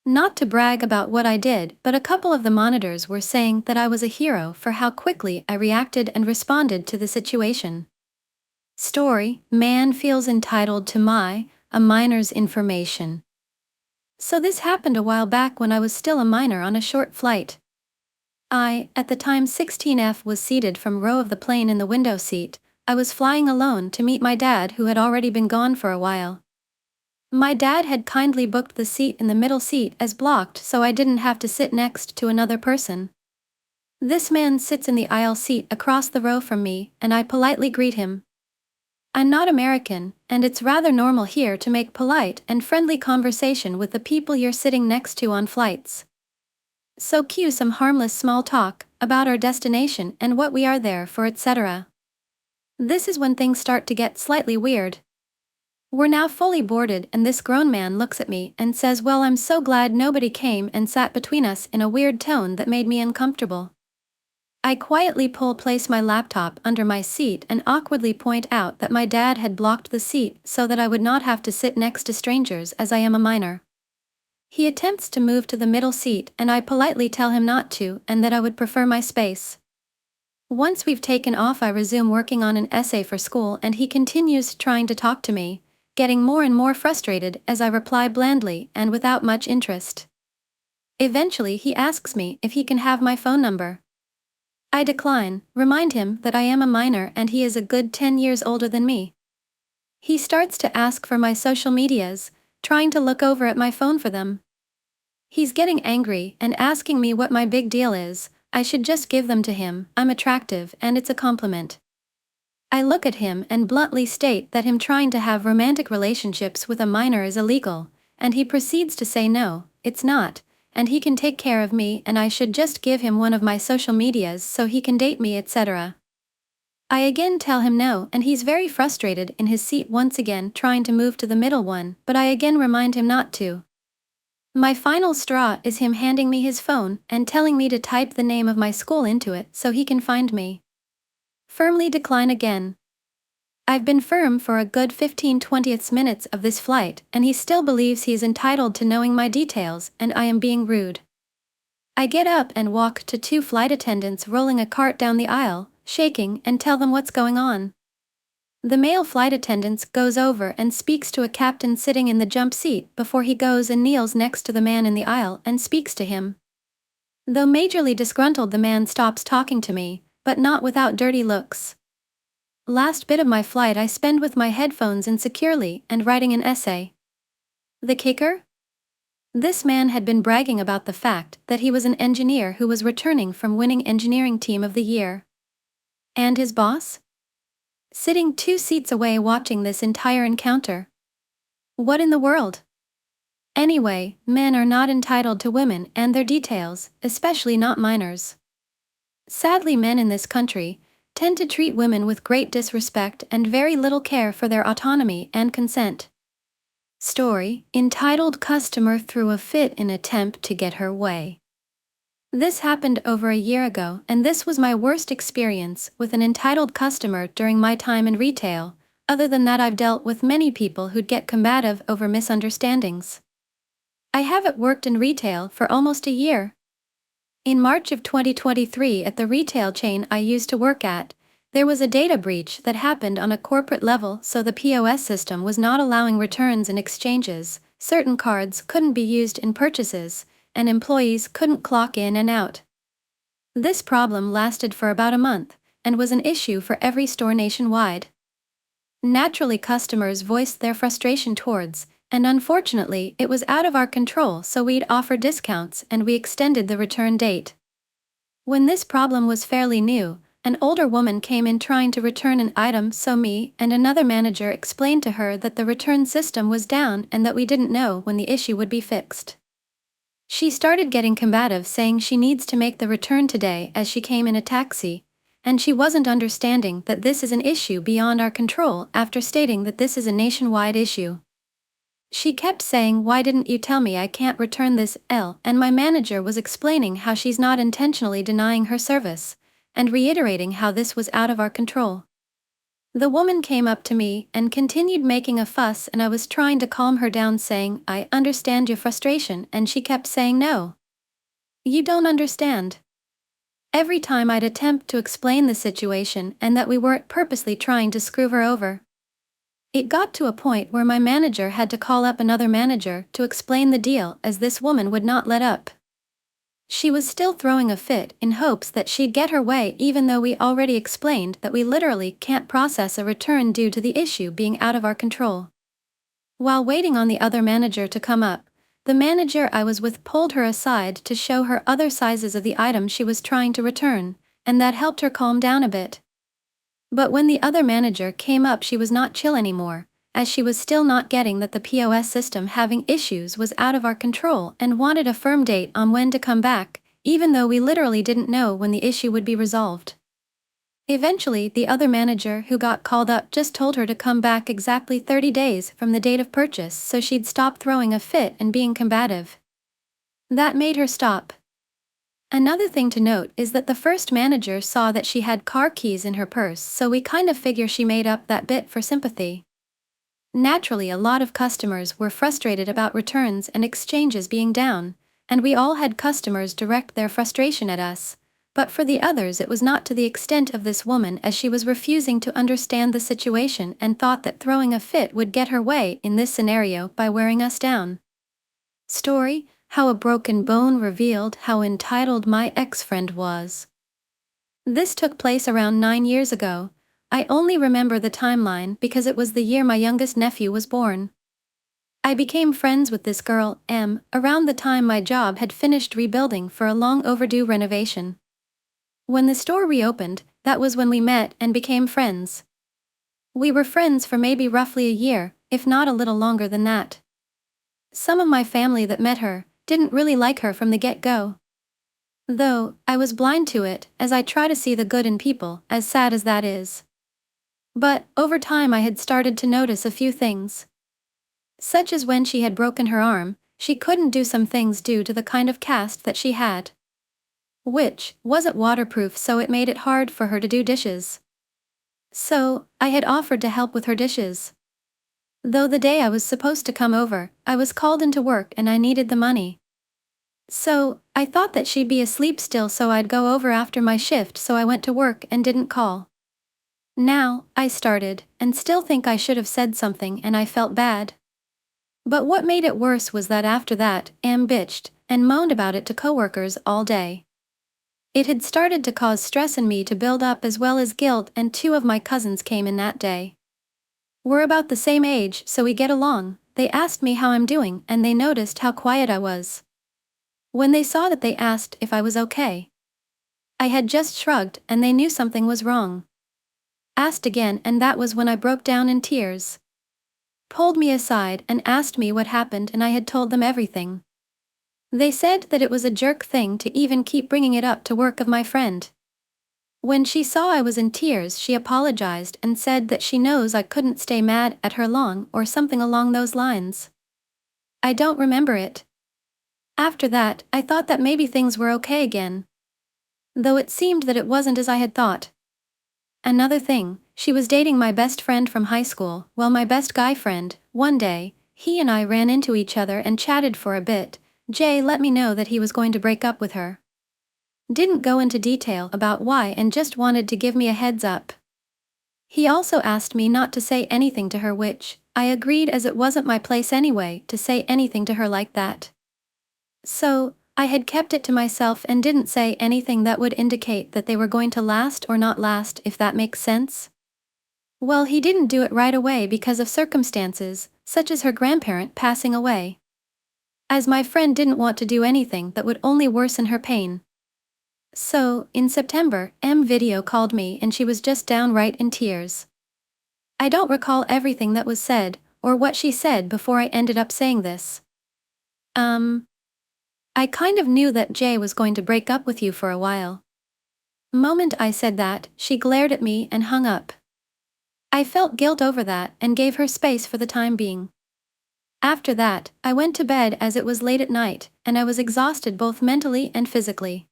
Not to brag about what I did, but a couple of the monitors were saying that I was a hero for how quickly I reacted and responded to the situation. Story: man feels entitled to a minor's information. So this happened a while back when I was still a minor on a short flight. I, at the time 16F, was seated from row of the plane in the window seat. I was flying alone to meet my dad, who had already been gone for a while. My dad had kindly booked the seat in the middle seat as blocked so I didn't have to sit next to another person. This man sits in the aisle seat across the row from me, and I politely greet him. I'm not American, and it's rather normal here to make polite and friendly conversation with the people you're sitting next to on flights. So cue some harmless small talk about our destination and what we are there for, etc. This is when things start to get slightly weird. We're now fully boarded and this grown man looks at me and says, well, I'm so glad nobody came and sat between us, in a weird tone that made me uncomfortable. I quietly place my laptop under my seat and awkwardly point out that my dad had blocked the seat so that I would not have to sit next to strangers as I am a minor. He attempts to move to the middle seat and I politely tell him not to and that I would prefer my space. Once we've taken off, I resume working on an essay for school and he continues trying to talk to me, getting more and more frustrated as I reply blandly and without much interest. Eventually he asks me if he can have my phone number. I decline, remind him that I am a minor and he is a good 10 years older than me. He starts to ask for my social medias, trying to look over at my phone for them. He's getting angry and asking me what my big deal is. I should just give them to him. I'm attractive and it's a compliment. I look at him and bluntly state that him trying to have romantic relationships with a minor is illegal, and he proceeds to say no, it's not, and he can take care of me and I should just give him one of my social medias so he can date me, etc. I again tell him no, and he's very frustrated in his seat once again, trying to move to the middle one, but I again remind him not to. My final straw is him handing me his phone and telling me to type the name of my school into it so he can find me. Firmly decline again. I've been firm for a good 15-20 minutes of this flight, and he still believes he is entitled to knowing my details, and I am being rude. I get up and walk to two flight attendants rolling a cart down the aisle, shaking, and tell them what's going on. The male flight attendant goes over and speaks to a captain sitting in the jump seat before he goes and kneels next to the man in the aisle and speaks to him. Though majorly disgruntled, the man stops talking to me, but not without dirty looks. Last bit of my flight I spend with my headphones in securely and writing an essay. The kicker? This man had been bragging about the fact that he was an engineer who was returning from winning Engineering Team of the Year. And his boss? Sitting 2 seats away watching this entire encounter. What in the world? Anyway, men are not entitled to women and their details, especially not minors. Sadly, men in this country tend to treat women with great disrespect and very little care for their autonomy and consent. Story: entitled customer threw a fit in attempt to get her way. This happened over a year ago, and this was my worst experience with an entitled customer during my time in retail. Other than that, I've dealt with many people who'd get combative over misunderstandings. I haven't worked in retail for almost a year. In March of 2023, at the retail chain I used to work at, there was a data breach that happened on a corporate level, so the POS system was not allowing returns and exchanges, certain cards couldn't be used in purchases, and employees couldn't clock in and out. This problem lasted for about a month, and was an issue for every store nationwide. Naturally, customers voiced their frustration towards, and unfortunately it was out of our control, so we'd offer discounts and we extended the return date. When this problem was fairly new, An older woman came in trying to return an item, so me and another manager explained to her that the return system was down and that we didn't know when the issue would be fixed. She started getting combative, saying she needs to make the return today as she came in a taxi, and she wasn't understanding that this is an issue beyond our control after stating that this is a nationwide issue. She kept saying, "Why didn't you tell me I can't return this?" And my manager was explaining how she's not intentionally denying her service, and reiterating how this was out of our control. The woman came up to me and continued making a fuss, and I was trying to calm her down, saying, "I understand your frustration," and she kept saying, "No. You don't understand." Every time I'd attempt to explain the situation and that we weren't purposely trying to screw her over. It got to a point where my manager had to call up another manager to explain the deal, as this woman would not let up. She was still throwing a fit in hopes that she'd get her way, even though we already explained that we literally can't process a return due to the issue being out of our control. While waiting on the other manager to come up, the manager I was with pulled her aside to show her other sizes of the item she was trying to return, and that helped her calm down a bit. But when the other manager came up, she was not chill anymore, as she was still not getting that the POS system having issues was out of our control and wanted a firm date on when to come back, even though we literally didn't know when the issue would be resolved. Eventually, the other manager who got called up just told her to come back exactly 30 days from the date of purchase so she'd stop throwing a fit and being combative. That made her stop. Another thing to note is that the first manager saw that she had car keys in her purse, so we kind of figure she made up that bit for sympathy. Naturally, a lot of customers were frustrated about returns and exchanges being down, and we all had customers direct their frustration at us, but for the others it was not to the extent of this woman, as she was refusing to understand the situation and thought that throwing a fit would get her way in this scenario by wearing us down. Story: How a broken bone revealed how entitled my ex-friend was. This took place around 9 years ago. I only remember the timeline because it was the year my youngest nephew was born. I became friends with this girl, M, around the time my job had finished rebuilding for a long overdue renovation. When the store reopened, that was when we met and became friends. We were friends for maybe roughly a year, if not a little longer than that. Some of my family that met her didn't really like her from the get-go. Though, I was blind to it, as I try to see the good in people, as sad as that is. But, over time I had started to notice a few things. Such as when she had broken her arm, she couldn't do some things due to the kind of cast that she had, which wasn't waterproof, so it made it hard for her to do dishes. So, I had offered to help with her dishes. Though the day I was supposed to come over, I was called into work and I needed the money. So, I thought that she'd be asleep still, so I'd go over after my shift, so I went to work and didn't call. Now, I started, and still think I should have said something, and I felt bad. But what made it worse was that after that, Am bitched and moaned about it to coworkers all day. It had started to cause stress in me to build up, as well as guilt, and 2 of my cousins came in that day. We're about the same age, so we get along. They asked me how I'm doing, and they noticed how quiet I was. When they saw that, they asked if I was okay. I had just shrugged, and they knew something was wrong. Asked again, and that was when I broke down in tears. Pulled me aside and asked me what happened, and I had told them everything. They said that it was a jerk thing to even keep bringing it up to work of my friend. When she saw I was in tears, she apologized and said that she knows I couldn't stay mad at her long, or something along those lines. I don't remember it. After that, I thought that maybe things were okay again, though it seemed that it wasn't as I had thought. Another thing, she was dating my best friend from high school. Well, my best guy friend. One day, he and I ran into each other and chatted for a bit. Jay let me know that he was going to break up with her. Didn't go into detail about why and just wanted to give me a heads up. He also asked me not to say anything to her, which I agreed, as it wasn't my place anyway to say anything to her like that. So, I had kept it to myself and didn't say anything that would indicate that they were going to last or not last, if that makes sense. Well, he didn't do it right away because of circumstances, such as her grandparent passing away. As my friend didn't want to do anything that would only worsen her pain. So, in September, M video called me and she was just downright in tears. I don't recall everything that was said, or what she said before I ended up saying this. I kind of knew that Jay was going to break up with you for a while. Moment I said that, she glared at me and hung up. I felt guilt over that and gave her space for the time being. After that, I went to bed as it was late at night, and I was exhausted both mentally and physically.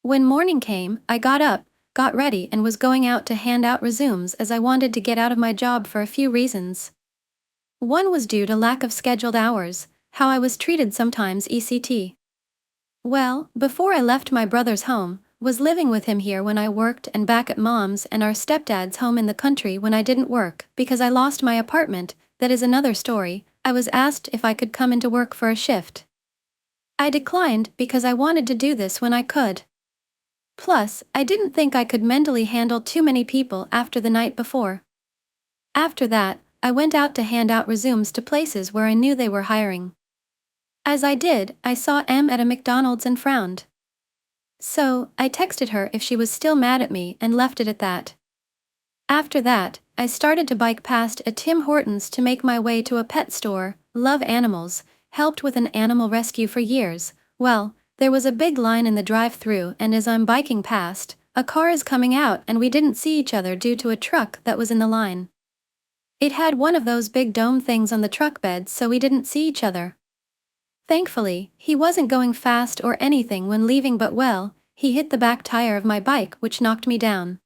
When morning came, I got up, got ready and was going out to hand out resumes as I wanted to get out of my job for a few reasons. One was due to lack of scheduled hours, how I was treated sometimes etc. Well, before I left my brother's home, was living with him here when I worked and back at mom's and our stepdad's home in the country when I didn't work because I lost my apartment. That is another story. I was asked if I could come into work for a shift. I declined because I wanted to do this when I could. Plus, I didn't think I could mentally handle too many people after the night before. After that, I went out to hand out resumes to places where I knew they were hiring. As I did, I saw M at a McDonald's and frowned. So, I texted her if she was still mad at me and left it at that. After that, I started to bike past a Tim Hortons to make my way to a pet store. Love animals, helped with an animal rescue for years. Well, there was a big line in the drive-thru and as I'm biking past, a car is coming out and we didn't see each other due to a truck that was in the line. It had one of those big dome things on the truck bed so we didn't see each other. Thankfully, he wasn't going fast or anything when leaving but well, he hit the back tire of my bike which knocked me down.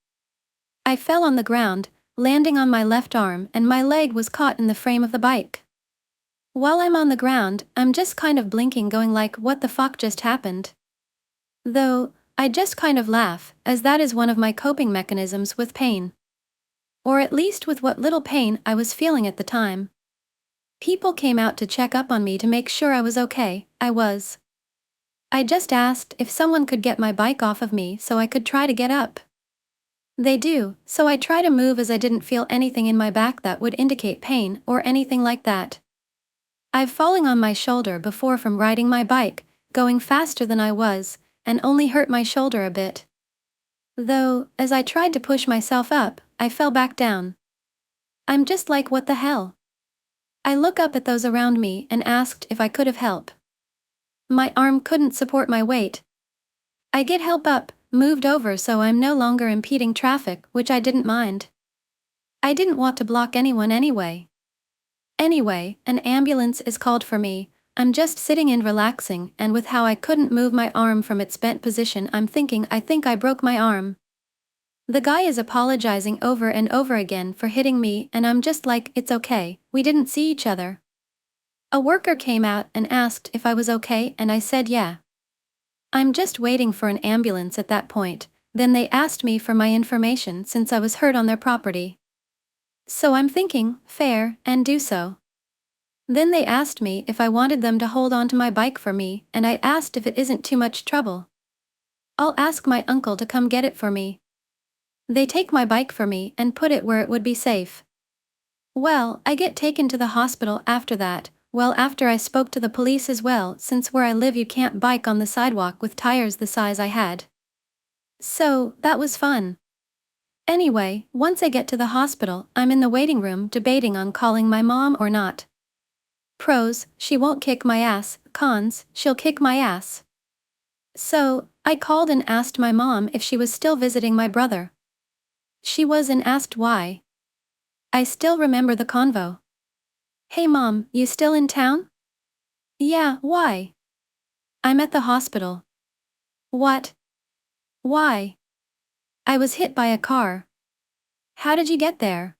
I fell on the ground, landing on my left arm and my leg was caught in the frame of the bike. While I'm on the ground, I'm just kind of blinking going like what the fuck just happened? Though, I just kind of laugh, as that is one of my coping mechanisms with pain. Or at least with what little pain I was feeling at the time. People came out to check up on me to make sure I was okay. I was. I just asked if someone could get my bike off of me so I could try to get up. They do, so I try to move as I didn't feel anything in my back that would indicate pain or anything like that. I've fallen on my shoulder before from riding my bike, going faster than I was, and only hurt my shoulder a bit. Though, as I tried to push myself up, I fell back down. I'm just like what the hell? I look up at those around me and asked if I could have help. My arm couldn't support my weight. I get help up, moved over so I'm no longer impeding traffic, which I didn't mind. I didn't want to block anyone anyway. Anyway, an ambulance is called for me. I'm just sitting and relaxing, and with how I couldn't move my arm from its bent position, I'm thinking I think I broke my arm. The guy is apologizing over and over again for hitting me and I'm just like, it's okay, we didn't see each other. A worker came out and asked if I was okay and I said yeah. I'm just waiting for an ambulance at that point, then they asked me for my information since I was hurt on their property. So I'm thinking, fair, and do so. Then they asked me if I wanted them to hold on to my bike for me and I asked if it isn't too much trouble. I'll ask my uncle to come get it for me. They take my bike for me and put it where it would be safe. Well, I get taken to the hospital after that, well after I spoke to the police as well since where I live you can't bike on the sidewalk with tires the size I had. So, that was fun. Anyway, once I get to the hospital, I'm in the waiting room debating on calling my mom or not. Pros, she won't kick my ass, cons, she'll kick my ass. So, I called and asked my mom if she was still visiting my brother. She was and asked why. I still remember the convo. Hey mom, you still in town? Yeah, why? I'm at the hospital. What? Why? I was hit by a car. How did you get there?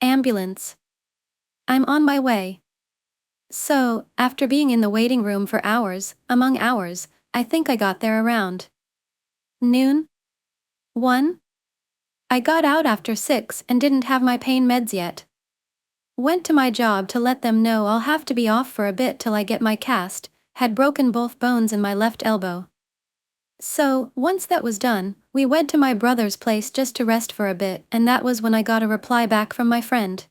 Ambulance. I'm on my way. So, after being in the waiting room for hours, among hours, I think I got there around noon? 1? I got out after 6 and didn't have my pain meds yet. Went to my job to let them know I'll have to be off for a bit till I get my cast, had broken both bones in my left elbow. So, once that was done, we went to my brother's place just to rest for a bit and that was when I got a reply back from my friend.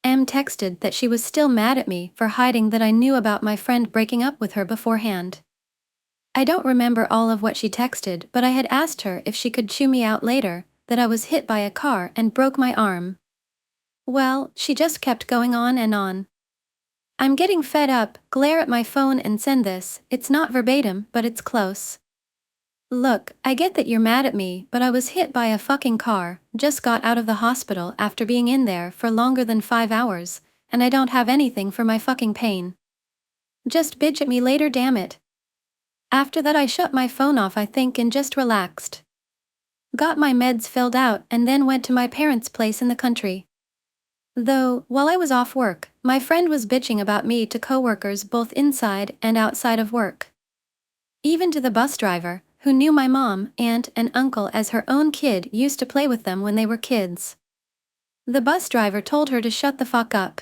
M texted that she was still mad at me for hiding that I knew about my friend breaking up with her beforehand. I don't remember all of what she texted, but I had asked her if she could chew me out later, that I was hit by a car and broke my arm. Well, she just kept going on and on. I'm getting fed up, glare at my phone and send this. It's not verbatim, but it's close. Look, I get that you're mad at me, but I was hit by a fucking car, just got out of the hospital after being in there for longer than 5 hours, and I don't have anything for my fucking pain. Just bitch at me later, damn it. After that I shut my phone off, I think, and just relaxed. Got my meds filled out and then went to my parents' place in the country. Though, while I was off work, my friend was bitching about me to coworkers both inside and outside of work. Even to the bus driver, who knew my mom, aunt, and uncle as her own kid, used to play with them when they were kids. The bus driver told her to shut the fuck up.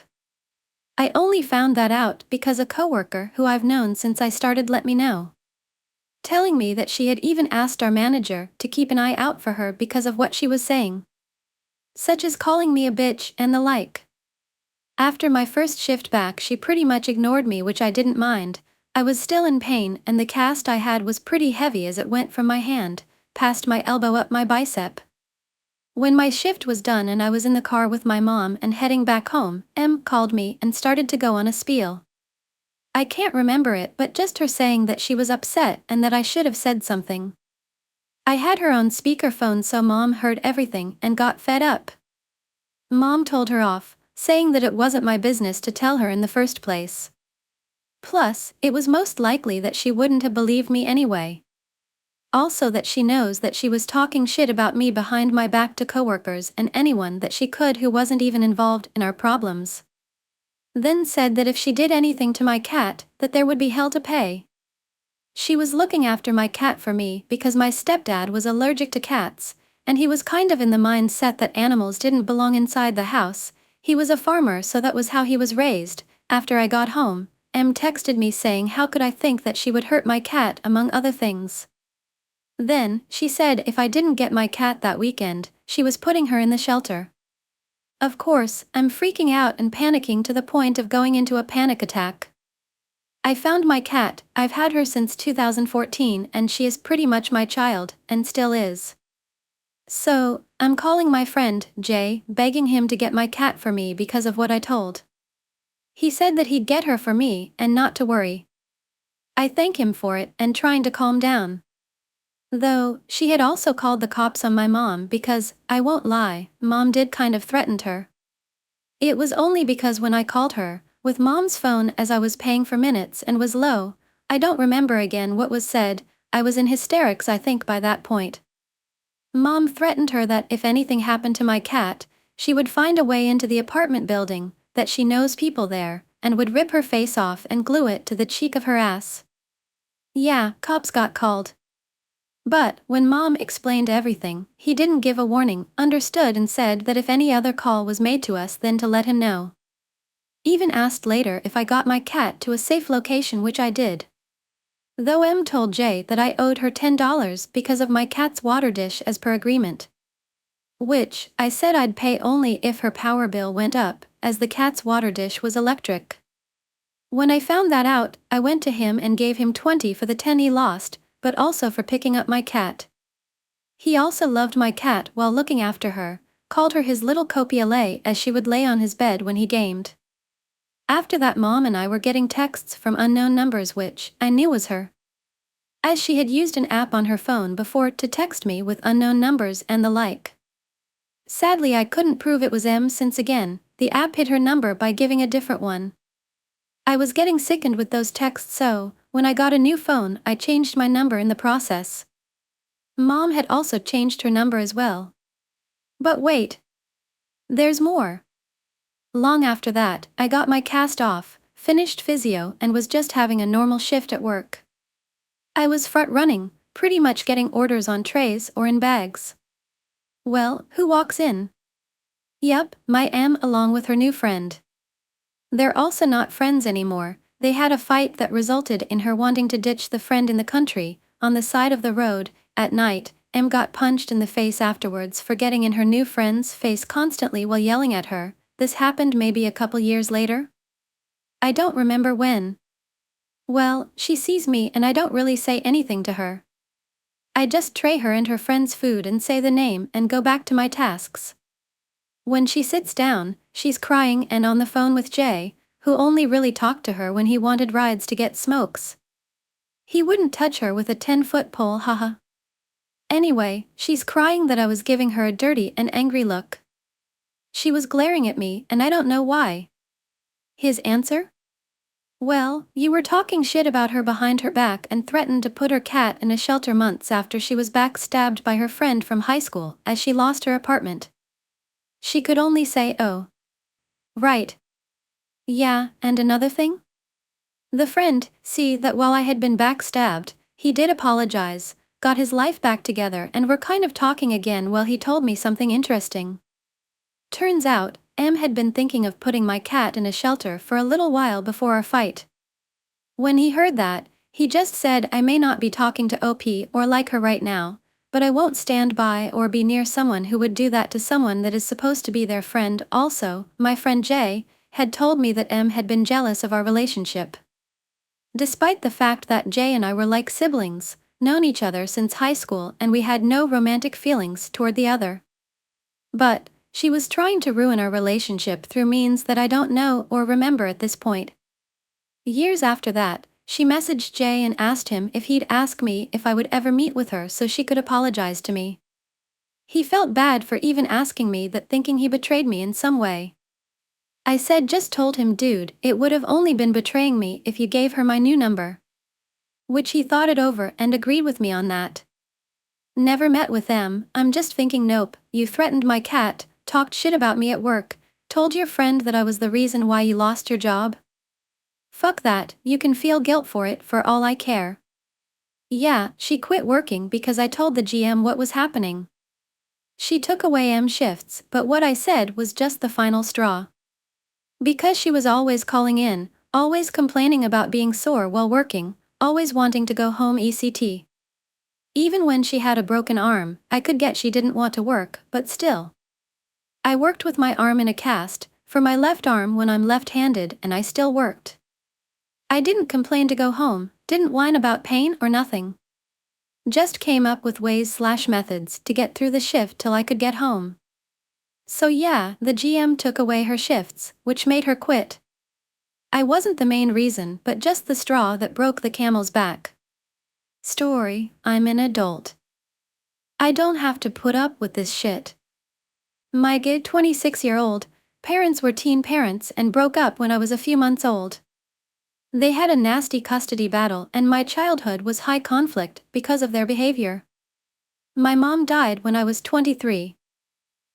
I only found that out because a coworker who I've known since I started let me know. Telling me that she had even asked our manager to keep an eye out for her because of what she was saying. Such as calling me a bitch and the like. After my first shift back, she pretty much ignored me, which I didn't mind. I was still in pain, and the cast I had was pretty heavy as it went from my hand, past my elbow up my bicep. When my shift was done and I was in the car with my mom and heading back home, Em called me and started to go on a spiel. I can't remember it, but just her saying that she was upset and that I should have said something. I had her on speakerphone, so Mom heard everything and got fed up. Mom told her off, saying that it wasn't my business to tell her in the first place. Plus, it was most likely that she wouldn't have believed me anyway. Also that she knows that she was talking shit about me behind my back to coworkers and anyone that she could who wasn't even involved in our problems. Then said that if she did anything to my cat, that there would be hell to pay. She was looking after my cat for me because my stepdad was allergic to cats, and he was kind of in the mindset that animals didn't belong inside the house. He was a farmer, so that was how he was raised. After I got home, Em texted me saying how could I think that she would hurt my cat, among other things. Then, she said if I didn't get my cat that weekend, she was putting her in the shelter. Of course, I'm freaking out and panicking to the point of going into a panic attack. I found my cat. I've had her since 2014 and she is pretty much my child, and still is. So, I'm calling my friend, Jay, begging him to get my cat for me because of what I told. He said that he'd get her for me and not to worry. I thank him for it and trying to calm down. Though, she had also called the cops on my mom because, I won't lie, Mom did kind of threaten her. It was only because when I called her, with Mom's phone as I was paying for minutes and was low, I don't remember again what was said, I was in hysterics I think by that point. Mom threatened her that if anything happened to my cat, she would find a way into the apartment building, that she knows people there, and would rip her face off and glue it to the cheek of her ass. Yeah, cops got called. But, when Mom explained everything, he didn't give a warning, understood, and said that if any other call was made to us then to let him know. Even asked later if I got my cat to a safe location, which I did. Though Em told Jay that I owed her $10 because of my cat's water dish as per agreement. Which, I said I'd pay only if her power bill went up, as the cat's water dish was electric. When I found that out, I went to him and gave him $20 for the 10 he lost, but also for picking up my cat. He also loved my cat while looking after her, called her his little copiale as she would lay on his bed when he gamed. After that, Mom and I were getting texts from unknown numbers, which I knew was her, as she had used an app on her phone before to text me with unknown numbers and the like. Sadly, I couldn't prove it was Em since again, the app hid her number by giving a different one. I was getting sickened with those texts, so, when I got a new phone, I changed my number in the process. Mom had also changed her number as well. But wait. There's more. Long after that, I got my cast off, finished physio, and was just having a normal shift at work. I was front running, pretty much getting orders on trays or in bags. Well, who walks in? Yup, my Em along with her new friend. They're also not friends anymore. They had a fight that resulted in her wanting to ditch the friend in the country, on the side of the road. At night, Em got punched in the face afterwards for getting in her new friend's face constantly while yelling at her. This happened maybe a couple years later? I don't remember when. Well, she sees me and I don't really say anything to her. I just tray her and her friends food and say the name and go back to my tasks. When she sits down, she's crying and on the phone with Jay, who only really talked to her when he wanted rides to get smokes. He wouldn't touch her with a 10-foot pole, haha. Anyway, she's crying that I was giving her a dirty and angry look. She was glaring at me and I don't know why. His answer? Well, you were talking shit about her behind her back and threatened to put her cat in a shelter months after she was backstabbed by her friend from high school as she lost her apartment. She could only say, oh. Right. Yeah, and another thing? The friend, see that while I had been backstabbed, he did apologize, got his life back together and we're kind of talking again while he told me something interesting. Turns out, M had been thinking of putting my cat in a shelter for a little while before our fight. When he heard that, he just said I may not be talking to OP or like her right now, but I won't stand by or be near someone who would do that to someone that is supposed to be their friend. Also, my friend Jay had told me that M had been jealous of our relationship. Despite the fact that Jay and I were like siblings, known each other since high school and we had no romantic feelings toward the other. But she was trying to ruin our relationship through means that I don't know or remember at this point. Years after that, she messaged Jay and asked him if he'd ask me if I would ever meet with her so she could apologize to me. He felt bad for even asking me that, thinking he betrayed me in some way. I said just told him, dude, it would have only been betraying me if you gave her my new number. Which he thought it over and agreed with me on that. Never met with them, I'm just thinking nope, you threatened my cat, talked shit about me at work, told your friend that I was the reason why you lost your job. Fuck that, you can feel guilt for it for all I care. Yeah, she quit working because I told the GM what was happening. She took away M shifts, but what I said was just the final straw. Because she was always calling in, always complaining about being sore while working, always wanting to go home ECT. Even when she had a broken arm, I could get she didn't want to work, but still. I worked with my arm in a cast, for my left arm when I'm left-handed, and I still worked. I didn't complain to go home, didn't whine about pain or nothing. Just came up with ways/methods to get through the shift till I could get home. So yeah, the GM took away her shifts, which made her quit. I wasn't the main reason, but just the straw that broke the camel's back. Story, I'm an adult. I don't have to put up with this shit. My 26-year-old parents were teen parents and broke up when I was a few months old. They had a nasty custody battle and my childhood was high conflict because of their behavior. My mom died when I was 23.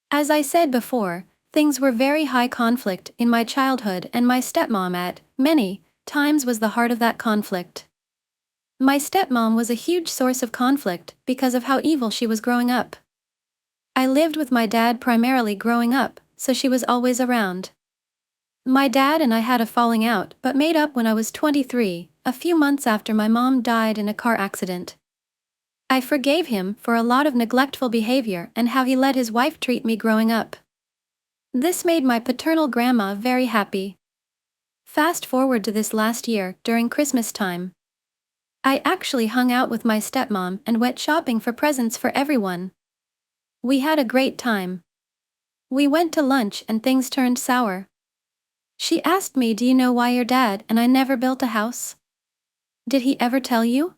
As I said before, things were very high conflict in my childhood and my stepmom at many times was the heart of that conflict. My stepmom was a huge source of conflict because of how evil she was growing up. I lived with my dad primarily growing up, so she was always around. My dad and I had a falling out but made up when I was 23, a few months after my mom died in a car accident. I forgave him for a lot of neglectful behavior and how he let his wife treat me growing up. This made my paternal grandma very happy. Fast forward to this last year, during Christmas time. I actually hung out with my stepmom and went shopping for presents for everyone. We had a great time. We went to lunch and things turned sour. She asked me, do you know why your dad and I never built a house? Did he ever tell you?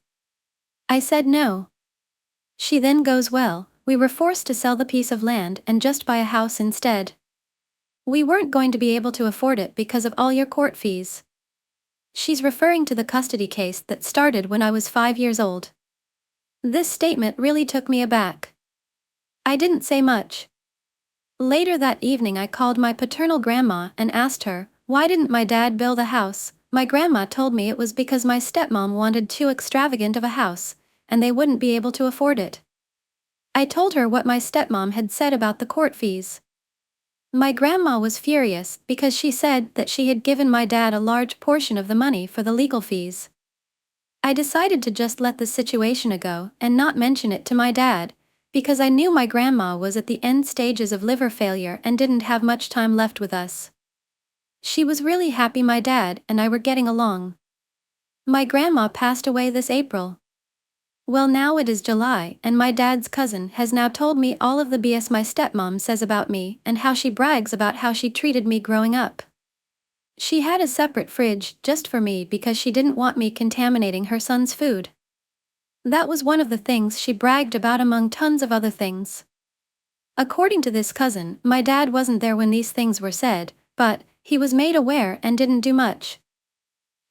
I said no. She then goes, well, we were forced to sell the piece of land and just buy a house instead. We weren't going to be able to afford it because of all your court fees. She's referring to the custody case that started when I was 5 years old. This statement really took me aback. I didn't say much. Later that evening I called my paternal grandma and asked her, why didn't my dad build a house? My grandma told me it was because my stepmom wanted too extravagant of a house, and they wouldn't be able to afford it. I told her what my stepmom had said about the court fees. My grandma was furious because she said that she had given my dad a large portion of the money for the legal fees. I decided to just let the situation go and not mention it to my dad, because I knew my grandma was at the end stages of liver failure and didn't have much time left with us. She was really happy my dad and I were getting along. My grandma passed away this April. Well, now it is July, and my dad's cousin has now told me all of the BS my stepmom says about me and how she brags about how she treated me growing up. She had a separate fridge just for me because she didn't want me contaminating her son's food. That was one of the things she bragged about among tons of other things. According to this cousin, my dad wasn't there when these things were said, but he was made aware and didn't do much.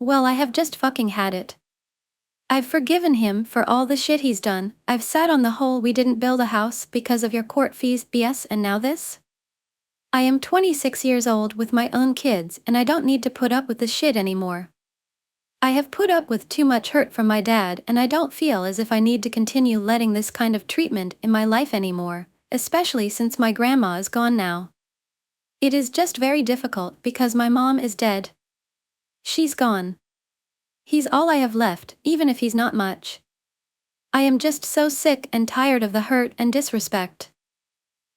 Well, I have just fucking had it. I've forgiven him for all the shit he's done. I've sat on the whole we didn't build a house because of your court fees BS, and now this? I am 26 years old with my own kids and I don't need to put up with this shit anymore. I have put up with too much hurt from my dad and I don't feel as if I need to continue letting this kind of treatment in my life anymore, especially since my grandma is gone now. It is just very difficult because my mom is dead. She's gone. He's all I have left, even if he's not much. I am just so sick and tired of the hurt and disrespect.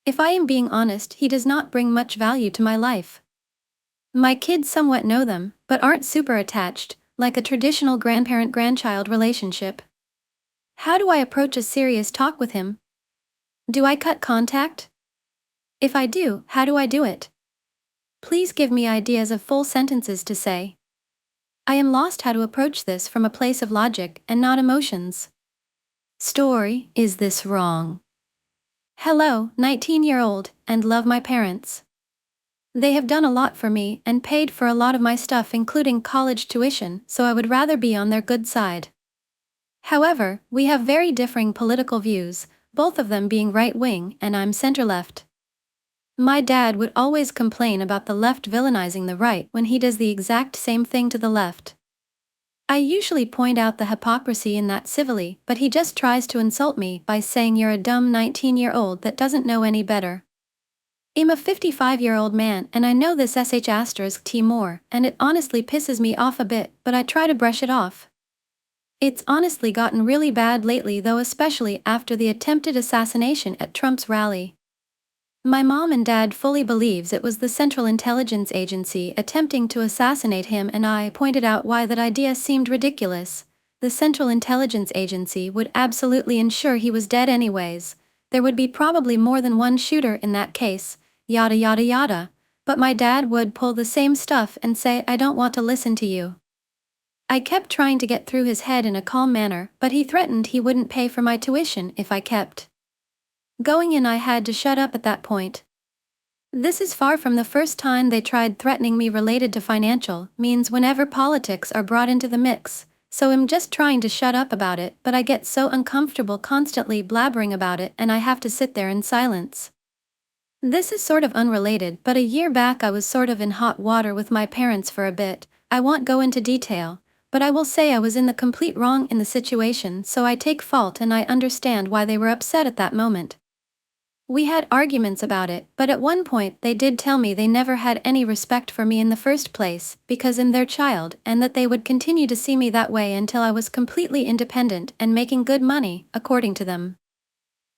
If I am being honest, he does not bring much value to my life. My kids somewhat know them, but aren't super attached, like a traditional grandparent-grandchild relationship. How do I approach a serious talk with him? Do I cut contact? If I do, how do I do it? Please give me ideas of full sentences to say. I am lost how to approach this from a place of logic and not emotions. Story, is this wrong? Hello, 19-year-old, and love my parents. They have done a lot for me and paid for a lot of my stuff including college tuition, so I would rather be on their good side. However, we have very differing political views, both of them being right-wing and I'm center-left. My dad would always complain about the left villainizing the right when he does the exact same thing to the left. I usually point out the hypocrisy in that civilly, but he just tries to insult me by saying you're a dumb 19-year-old that doesn't know any better. I'm a 55-year-old man and I know this *T more, and it honestly pisses me off a bit, but I try to brush it off. It's honestly gotten really bad lately though, especially after the attempted assassination at Trump's rally. My mom and dad fully believes it was the Central Intelligence Agency attempting to assassinate him, and I pointed out why that idea seemed ridiculous. The Central Intelligence Agency would absolutely ensure he was dead anyways. There would be probably more than one shooter in that case, yada yada yada, but my dad would pull the same stuff and say I don't want to listen to you. I kept trying to get through his head in a calm manner, but he threatened he wouldn't pay for my tuition if I kept going in. I had to shut up at that point. This is far from the first time they tried threatening me related to financial means whenever politics are brought into the mix, so I'm just trying to shut up about it, but I get so uncomfortable constantly blabbering about it and I have to sit there in silence. This is sort of unrelated, but a year back I was sort of in hot water with my parents for a bit. I won't go into detail, but I will say I was in the complete wrong in the situation, so I take fault and I understand why they were upset at that moment. We had arguments about it, but at one point they did tell me they never had any respect for me in the first place because I'm their child, and that they would continue to see me that way until I was completely independent and making good money, according to them.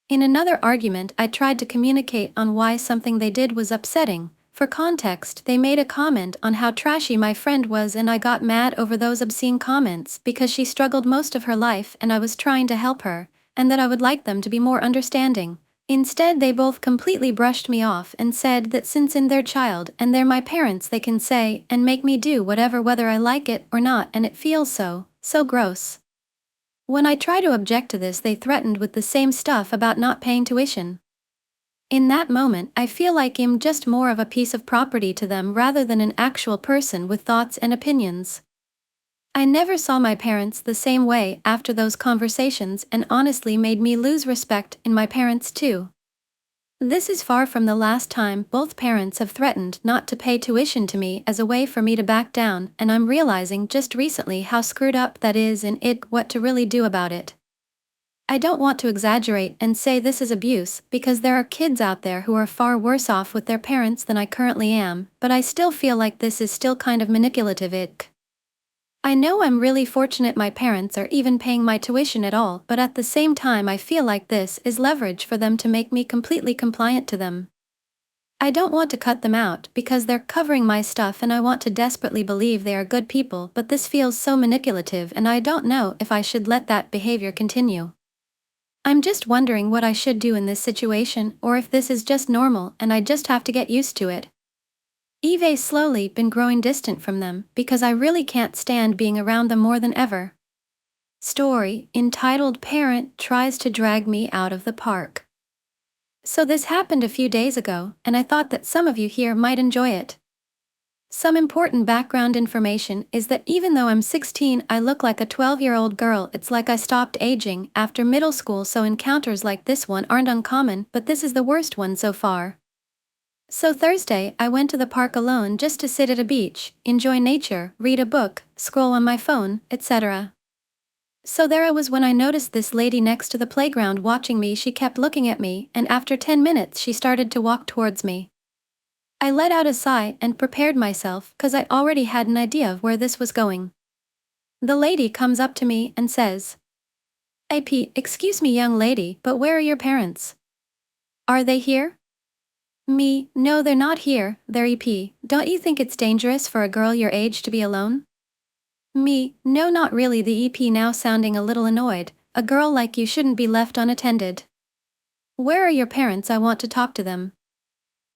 In another argument I tried to communicate on why something they did was upsetting. For context, they made a comment on how trashy my friend was and I got mad over those obscene comments because she struggled most of her life and I was trying to help her, and that I would like them to be more understanding. Instead they both completely brushed me off and said that since I'm their child and they're my parents they can say and make me do whatever whether I like it or not, and it feels so gross. When I try to object to this they threatened with the same stuff about not paying tuition. In that moment I feel like I'm just more of a piece of property to them rather than an actual person with thoughts and opinions. I never saw my parents the same way after those conversations and honestly made me lose respect in my parents too. This is far from the last time both parents have threatened not to pay tuition to me as a way for me to back down, and I'm realizing just recently how screwed up that is and what to really do about it. I don't want to exaggerate and say this is abuse because there are kids out there who are far worse off with their parents than I currently am, but I still feel like this is still kind of manipulative. I know I'm really fortunate my parents are even paying my tuition at all, but at the same time I feel like this is leverage for them to make me completely compliant to them. I don't want to cut them out because they're covering my stuff and I want to desperately believe they are good people, but this feels so manipulative and I don't know if I should let that behavior continue. I'm just wondering what I should do in this situation or if this is just normal and I just have to get used to it. Eve's slowly been growing distant from them because I really can't stand being around them more than ever. Story, entitled Parent Tries to Drag Me Out of the Park. So this happened a few days ago, and I thought that some of you here might enjoy it. Some important background information is that even though I'm 16, I look like a 12-year-old girl. It's like I stopped aging after middle school, so encounters like this one aren't uncommon, but this is the worst one so far. So Thursday, I went to the park alone just to sit at a beach, enjoy nature, read a book, scroll on my phone, etc. So there I was when I noticed this lady next to the playground watching me. She kept looking at me, and after 10 minutes she started to walk towards me. I let out a sigh and prepared myself because I already had an idea of where this was going. The lady comes up to me and says, "AP, excuse me young lady, but where are your parents? Are they here?" Me, "No, they're not here, they're EP. Don't you think it's dangerous for a girl your age to be alone?" Me, "No, not really." The EP now sounding a little annoyed, "A girl like you shouldn't be left unattended. Where are your parents? I want to talk to them."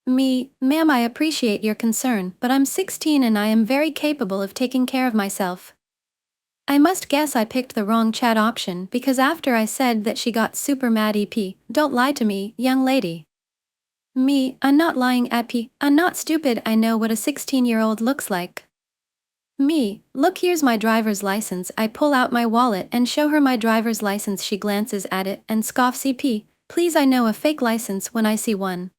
Me, "Ma'am, I appreciate your concern, but I'm 16 and I am very capable of taking care of myself." I must guess I picked the wrong chat option because after I said that she got super mad. EP, "Don't lie to me, young lady." Me, "I'm not lying EP, I'm not stupid, I know what a 16-year-old looks like." Me, "Look, here's my driver's license." I pull out my wallet and show her my driver's license. She glances at it and scoffs. EP, "Please, I know a fake license when I see one.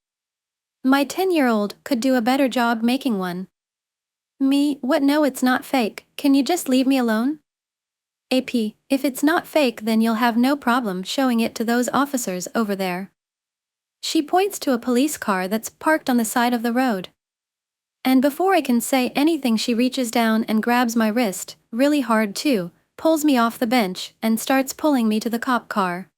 My 10-year-old could do a better job making one." Me, "What? No, it's not fake, can you just leave me alone?" AP, "If it's not fake then you'll have no problem showing it to those officers over there." She points to a police car that's parked on the side of the road. And before I can say anything she reaches down and grabs my wrist, really hard too, pulls me off the bench, and starts pulling me to the cop car.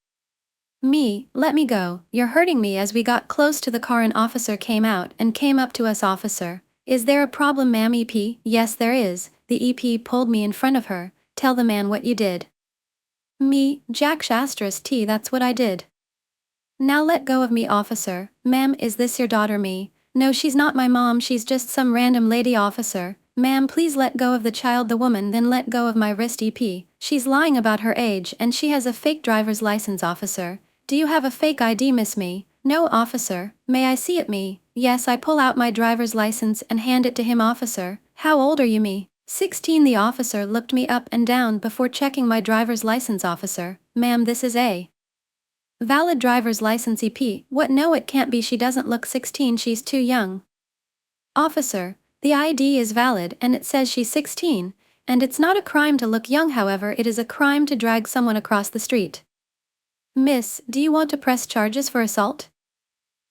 Me, "Let me go, you're hurting me." As we got close to the car an officer came out and came up to us. "Officer, is there a problem, ma'am?" EP, "Yes there is." The EP pulled me in front of her. "Tell the man what you did." Me, "Jack Shastras T, that's what I did." "Now let go of me." Officer, "Ma'am, is this your daughter?" Me, "No, she's not my mom, she's just some random lady." Officer, "Ma'am, please let go of the child." The woman then let go of my wrist. EP, "She's lying about her age and she has a fake driver's license." Officer, "Do you have a fake ID, miss?" Me, "No." Officer, "May I see it?" Me, "Yes." I pull out my driver's license and hand it to him. Officer, "How old are you?" Me, 16. The officer looked me up and down before checking my driver's license. Officer, "Ma'am, this is a valid driver's license." EP, "What? No, it can't be, she doesn't look 16, she's too young." Officer, "The ID is valid and it says she's 16, and it's not a crime to look young, however it is a crime to drag someone across the street." Miss, do you want to press charges for assault?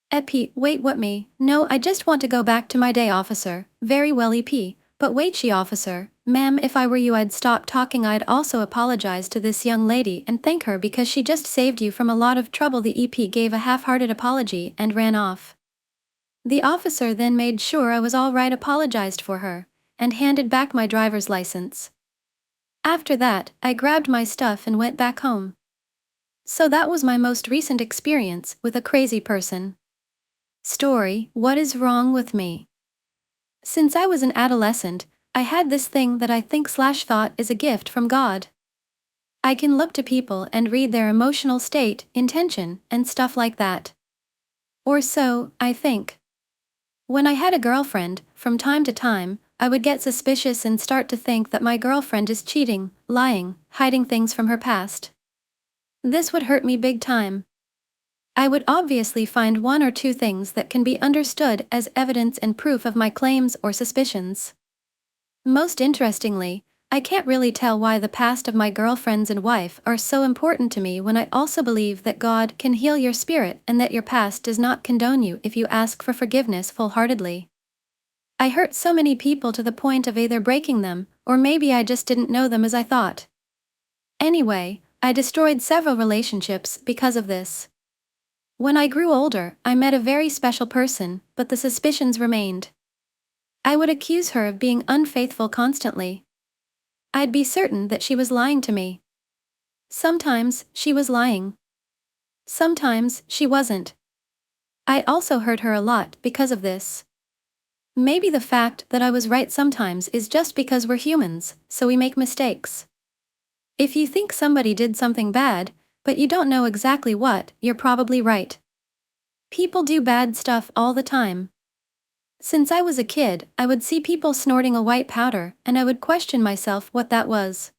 EP, "Wait, what?" Me, "No, I just want to go back to my day." Officer, "Very well EP, but wait." She, "Officer, ma'am, if I were you I'd stop talking. I'd also apologize to this young lady and thank her because she just saved you from a lot of trouble." The EP gave a half-hearted apology and ran off. The officer then made sure I was all right, apologized for her, and handed back my driver's license. After that, I grabbed my stuff and went back home. So that was my most recent experience with a crazy person. Story, what is wrong with me? Since I was an adolescent, I had this thing that I think/thought is a gift from God. I can look to people and read their emotional state, intention, and stuff like that. Or so, I think. When I had a girlfriend, from time to time, I would get suspicious and start to think that my girlfriend is cheating, lying, hiding things from her past. This would hurt me big time. I would obviously find one or two things that can be understood as evidence and proof of my claims or suspicions. Most interestingly, I can't really tell why the past of my girlfriends and wife are so important to me when I also believe that God can heal your spirit and that your past does not condone you if you ask for forgiveness full-heartedly. I hurt so many people to the point of either breaking them, or maybe I just didn't know them as I thought. Anyway, I destroyed several relationships because of this. When I grew older, I met a very special person, but the suspicions remained. I would accuse her of being unfaithful constantly. I'd be certain that she was lying to me. Sometimes, she was lying. Sometimes, she wasn't. I also hurt her a lot because of this. Maybe the fact that I was right sometimes is just because we're humans, so we make mistakes. If you think somebody did something bad, but you don't know exactly what, you're probably right. People do bad stuff all the time. Since I was a kid, I would see people snorting a white powder, and I would question myself what that was.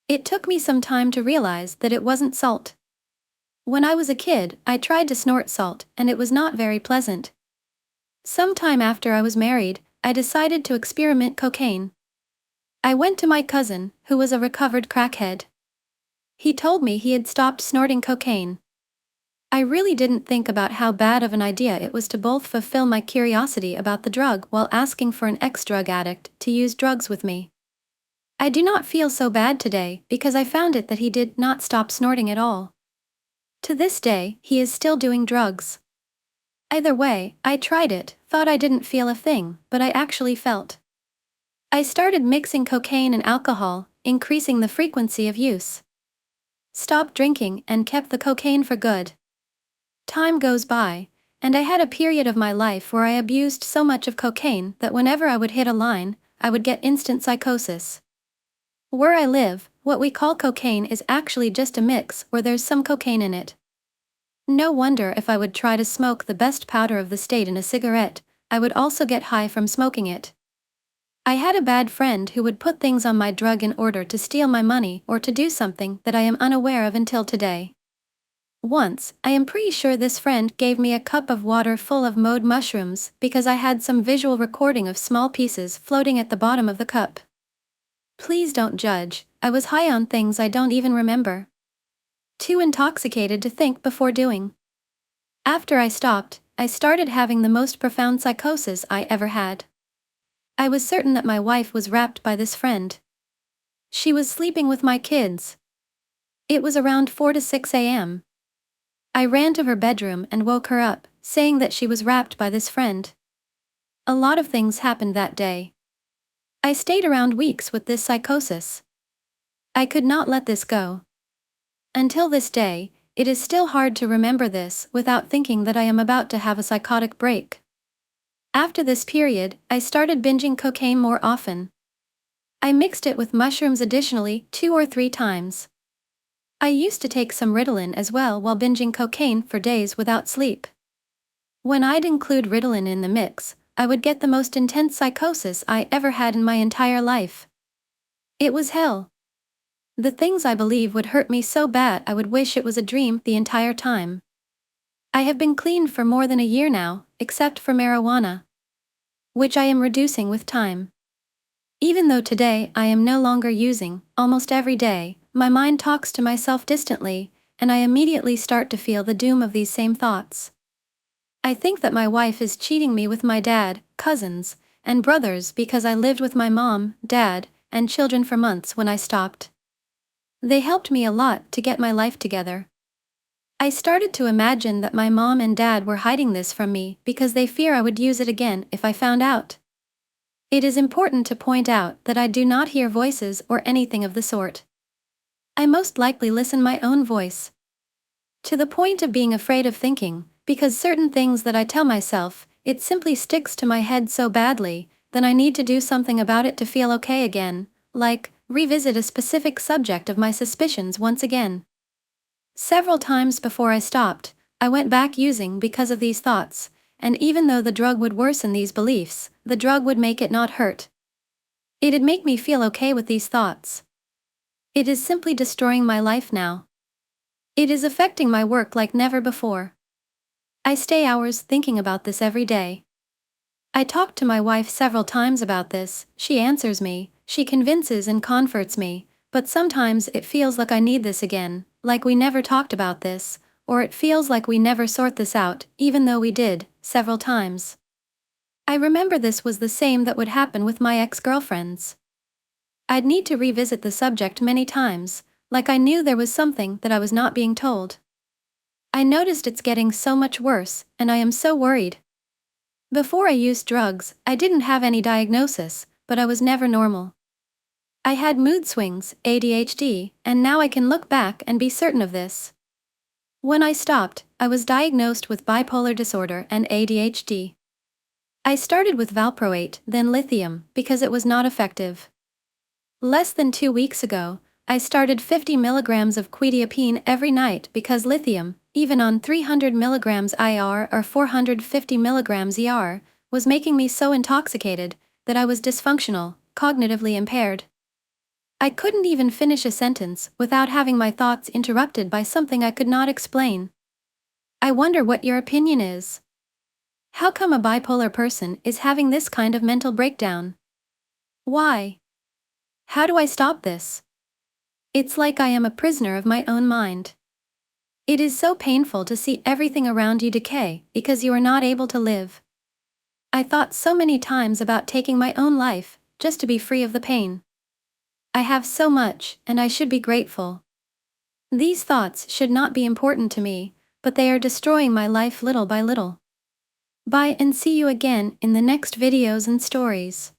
It took me some time to realize that it wasn't salt. When I was a kid, I tried to snort salt, and it was not very pleasant. Sometime after I was married, I decided to experiment cocaine. I went to my cousin, who was a recovered crackhead. He told me he had stopped snorting cocaine. I really didn't think about how bad of an idea it was to both fulfill my curiosity about the drug while asking for an ex-drug addict to use drugs with me. I do not feel so bad today because I found it that he did not stop snorting at all. To this day, he is still doing drugs. Either way, I tried it, thought I didn't feel a thing, but I actually felt. I started mixing cocaine and alcohol, increasing the frequency of use. Stopped drinking and kept the cocaine for good. Time goes by, and I had a period of my life where I abused so much of cocaine that whenever I would hit a line, I would get instant psychosis. Where I live, what we call cocaine is actually just a mix where there's some cocaine in it. No wonder if I would try to smoke the best powder of the state in a cigarette, I would also get high from smoking it. I had a bad friend who would put things on my drug in order to steal my money or to do something that I am unaware of until today. Once, I am pretty sure this friend gave me a cup of water full of mode mushrooms because I had some visual recording of small pieces floating at the bottom of the cup. Please don't judge, I was high on things I don't even remember. Too intoxicated to think before doing. After I stopped, I started having the most profound psychosis I ever had. I was certain that my wife was raped by this friend. She was sleeping with my kids. It was around 4 to 6 a.m. I ran to her bedroom and woke her up, saying that she was raped by this friend. A lot of things happened that day. I stayed around weeks with this psychosis. I could not let this go. Until this day, it is still hard to remember this without thinking that I am about to have a psychotic break. After this period, I started binging cocaine more often. I mixed it with mushrooms additionally 2 or 3 times. I used to take some Ritalin as well while binging cocaine for days without sleep. When I'd include Ritalin in the mix, I would get the most intense psychosis I ever had in my entire life. It was hell. The things I believe would hurt me so bad I would wish it was a dream the entire time. I have been clean for more than a year now, except for marijuana, which I am reducing with time. Even though today I am no longer using, almost every day, my mind talks to myself distantly, and I immediately start to feel the doom of these same thoughts. I think that my wife is cheating me with my dad, cousins, and brothers because I lived with my mom, dad, and children for months when I stopped. They helped me a lot to get my life together. I started to imagine that my mom and dad were hiding this from me because they fear I would use it again if I found out. It is important to point out that I do not hear voices or anything of the sort. I most likely listen my own voice. To the point of being afraid of thinking, because certain things that I tell myself, it simply sticks to my head so badly, then I need to do something about it to feel okay again, like, revisit a specific subject of my suspicions once again. Several times before I stopped, I went back using because of these thoughts, and even though the drug would worsen these beliefs, the drug would make it not hurt. It'd make me feel okay with these thoughts. It is simply destroying my life now. It is affecting my work like never before. I stay hours thinking about this every day. I talk to my wife several times about this, she answers me, she convinces and comforts me, but sometimes it feels like I need this again, like we never talked about this, or it feels like we never sort this out, even though we did, several times. I remember this was the same that would happen with my ex-girlfriends. I'd need to revisit the subject many times, like I knew there was something that I was not being told. I noticed it's getting so much worse, and I am so worried. Before I used drugs, I didn't have any diagnosis, but I was never normal. I had mood swings, ADHD, and now I can look back and be certain of this. When I stopped, I was diagnosed with bipolar disorder and ADHD. I started with valproate, then lithium, because it was not effective. Less than 2 weeks ago, I started 50 milligrams of quetiapine every night because lithium, even on 300 milligrams IR or 450 milligrams ER, was making me so intoxicated that I was dysfunctional, cognitively impaired. I couldn't even finish a sentence without having my thoughts interrupted by something I could not explain. I wonder what your opinion is. How come a bipolar person is having this kind of mental breakdown? Why? How do I stop this? It's like I am a prisoner of my own mind. It is so painful to see everything around you decay because you are not able to live. I thought so many times about taking my own life, just to be free of the pain. I have so much, and I should be grateful. These thoughts should not be important to me, but they are destroying my life little by little. Bye and see you again in the next videos and stories.